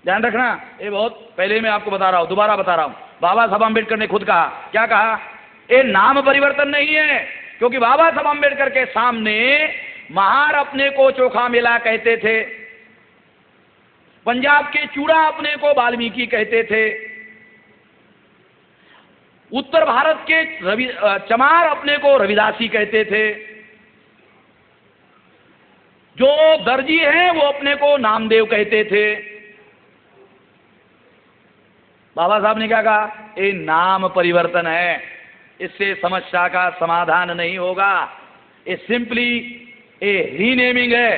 ध्यान रखना, ये बहुत पहले मैं आपको बता रहा हूं, दोबारा बता रहा हूं। बाबा साहब अम्बेडकर ने खुद कहा, क्या कहा? ये नाम परिवर्तन नहीं है, क्योंकि बाबा साहब अम्बेडकर के सामने महार अपने को चोखा मेला कहते थे, पंजाब के चूड़ा अपने को वाल्मीकि कहते थे, उत्तर भारत के चमार अपने को रविदासी कहते थे, जो दर्जी हैं वो अपने को नामदेव कहते थे। बाबा साहब ने क्या कहा? ये नाम परिवर्तन है, इससे समस्या का समाधान नहीं होगा, ये सिंपली ये रीनेमिंग है,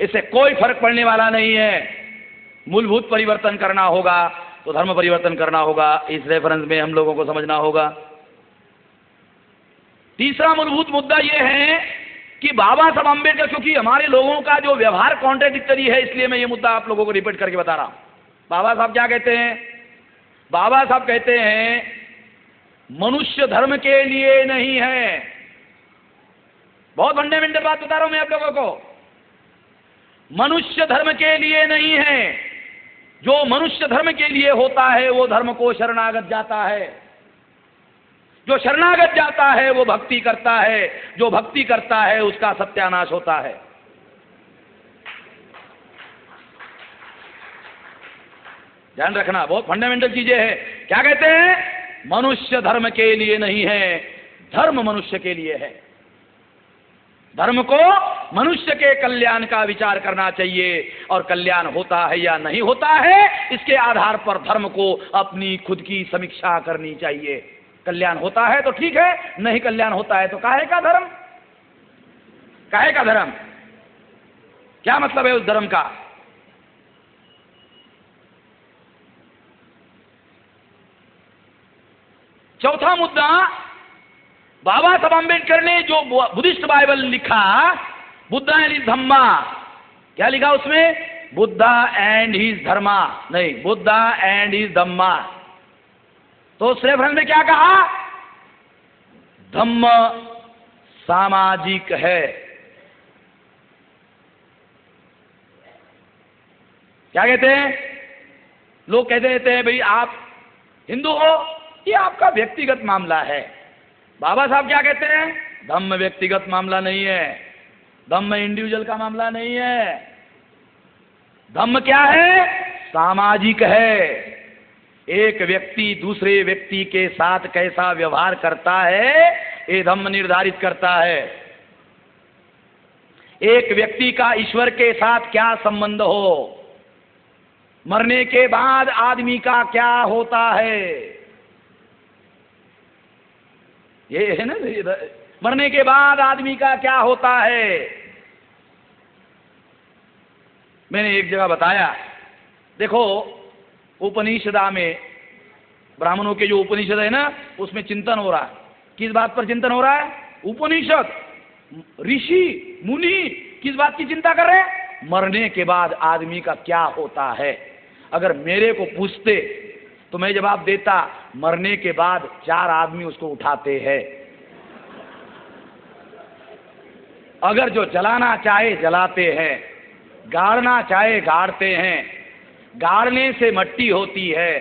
इससे कोई फर्क पड़ने वाला नहीं है। मूलभूत परिवर्तन करना होगा तो धर्म परिवर्तन करना होगा। इस रेफरेंस में हम लोगों को समझना होगा। तीसरा मूलभूत मुद्दा यह है कि बाबा साहब अम्बेडकर, क्योंकि हमारे लोगों का जो व्यवहार कॉन्ट्राडिक्टरी है, इसलिए मैं ये मुद्दा आप लोगों को रिपीट करके बता रहा हूं। बाबा साहब क्या कहते हैं? बाबा साहब कहते हैं मनुष्य धर्म के लिए नहीं है। बहुत फंडामेंटल बात बता रहा हूं मैं आप लोगों को। मनुष्य धर्म के लिए नहीं है। जो मनुष्य धर्म के लिए होता है वो धर्म को शरणागत जाता है, जो शरणागत जाता है वो भक्ति करता है, जो भक्ति करता है उसका सत्यानाश होता है। ध्यान रखना, बहुत फंडामेंटल चीजें हैं। क्या कहते हैं? मनुष्य धर्म के लिए नहीं है, धर्म मनुष्य के लिए है। धर्म को मनुष्य के कल्याण का विचार करना चाहिए, और कल्याण होता है या नहीं होता है इसके आधार पर धर्म को अपनी खुद की समीक्षा करनी चाहिए। कल्याण होता है तो ठीक है, नहीं कल्याण होता है तो काहे का धर्म? काहे का धर्म? क्या मतलब है उस धर्म का? चौथा मुद्दा, बाबा साहब अम्बेडकर ने जो बुद्धिस्ट बाइबल लिखा, बुद्धा एंड हिज धम्मा, क्या लिखा उसमें? बुद्धा एंड हिज धर्मा, नहीं, बुद्धा एंड हिज धम्मा। तो उस रेफरेंस में क्या कहा? धम्म सामाजिक है। क्या कहते हैं लोग? कहते रहते हैं भाई आप हिंदू हो, ये आपका व्यक्तिगत मामला है। बाबा साहब क्या कहते हैं? धम्म व्यक्तिगत मामला नहीं है, धम्म इंडिविजुअल का मामला नहीं है। धम्म क्या है? सामाजिक है। एक व्यक्ति दूसरे व्यक्ति के साथ कैसा व्यवहार करता है ये धम्म निर्धारित करता है। एक व्यक्ति का ईश्वर के साथ क्या संबंध हो, मरने के बाद आदमी का क्या होता है, ये है ना, मरने के बाद आदमी का क्या होता है। मैंने एक जगह बताया, देखो उपनिषदा में, ब्राह्मणों के जो उपनिषद है ना, उसमें चिंतन हो रहा है। किस बात पर चिंतन हो रहा है? उपनिषद, ऋषि मुनि किस बात की चिंता कर रहे हैं? मरने के बाद आदमी का क्या होता है। अगर मेरे को पूछते तो मैं जवाब देता, मरने के बाद 4 आदमी उसको उठाते हैं। अगर जो जलाना चाहे जलाते हैं, गाड़ना चाहे गाड़ते हैं। गाड़ने से मट्टी होती है,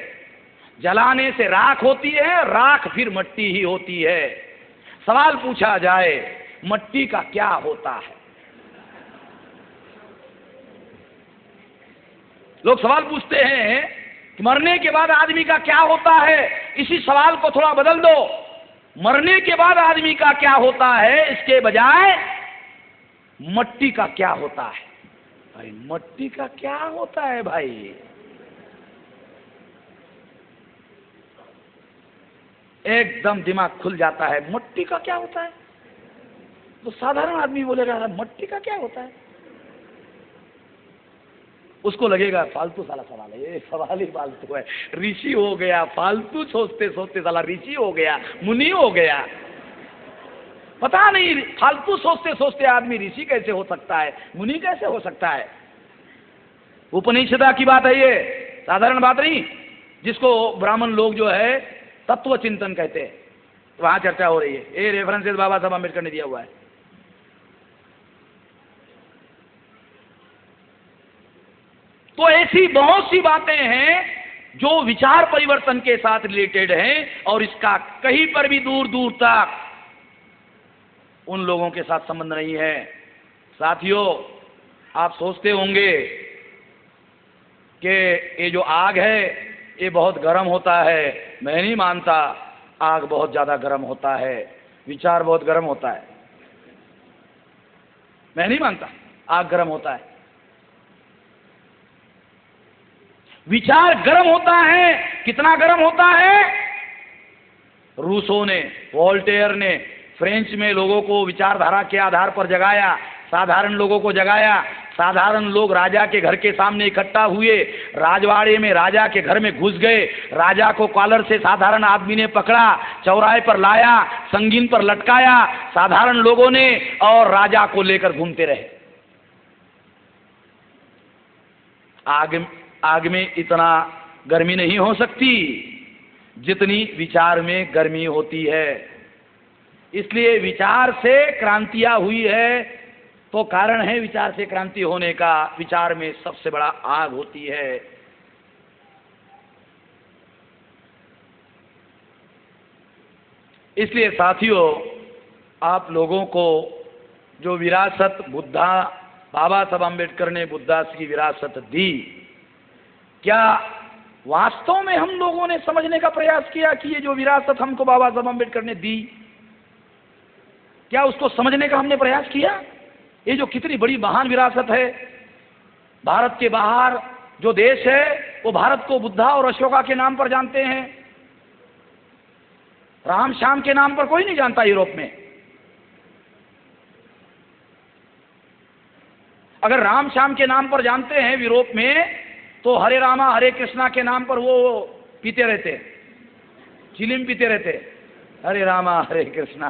जलाने से राख होती है, राख फिर मट्टी ही होती है। सवाल पूछा जाए मट्टी का क्या होता है? लोग सवाल पूछते हैं कि मरने के बाद आदमी का क्या होता है। इसी सवाल को थोड़ा बदल दो, मरने के बाद आदमी का क्या होता है, इसके बजाय मट्टी का क्या होता है। भाई मट्टी का क्या होता है भाई? एकदम दिमाग खुल जाता है। मट्टी का क्या होता है? तो साधारण आदमी बोलेगा मट्टी का क्या होता है, उसको लगेगा फालतू साला सवाल है, ये सवाल ही फालतू है। ऋषि हो गया, फालतू सोचते सोचते साला ऋषि हो गया, मुनि हो गया। पता नहीं फालतू सोचते सोचते आदमी ऋषि कैसे हो सकता है, मुनि कैसे हो सकता है। उपनिषदा की बात है ये, साधारण बात नहीं, जिसको ब्राह्मण लोग जो है तत्व चिंतन कहते हैं, वहां चर्चा हो रही है। ये रेफरेंसेस बाबा साहब अम्बेडकर ने दिया हुआ है। तो ऐसी बहुत सी बातें हैं जो विचार परिवर्तन के साथ रिलेटेड हैं, और इसका कहीं पर भी दूर दूर तक उन लोगों के साथ संबंध नहीं है। साथियों, आप सोचते होंगे कि ये जो आग है ये बहुत गर्म होता है। मैं नहीं मानता, आग बहुत ज्यादा गर्म होता है, विचार बहुत गर्म होता है। मैं नहीं मानता आग गर्म होता है, विचार गर्म होता है। कितना गर्म होता है? रूसो ने, वोल्टेयर ने फ्रेंच में लोगों को विचारधारा के आधार पर जगाया, साधारण लोगों को जगाया। साधारण लोग राजा के घर के सामने इकट्ठा हुए, राजवाड़े में राजा के घर में घुस गए, राजा को कॉलर से साधारण आदमी ने पकड़ा, चौराहे पर लाया, संगीन पर लटकाया साधारण लोगों ने, और राजा को लेकर घूमते रहे। आग में इतना गर्मी नहीं हो सकती जितनी विचार में गर्मी होती है। इसलिए विचार से क्रांतियां हुई है, तो कारण है विचार से क्रांति होने का, विचार में सबसे बड़ा आग होती है। इसलिए साथियों, आप लोगों को जो विरासत बाबा साहब अम्बेडकर ने बुद्धास की विरासत दी, क्या वास्तव में हम लोगों ने समझने का प्रयास किया कि ये जो विरासत हमको बाबा साहब अम्बेडकर ने दी, क्या उसको समझने का हमने प्रयास किया? ये जो कितनी बड़ी महान विरासत है। भारत के बाहर जो देश है वो भारत को बुद्धा और अशोका के नाम पर जानते हैं, राम श्याम के नाम पर कोई नहीं जानता यूरोप में। अगर राम श्याम के नाम पर जानते हैं यूरोप में, तो हरे रामा हरे कृष्णा के नाम पर वो पीते रहते, चिलिम पीते रहते, हरे रामा हरे कृष्णा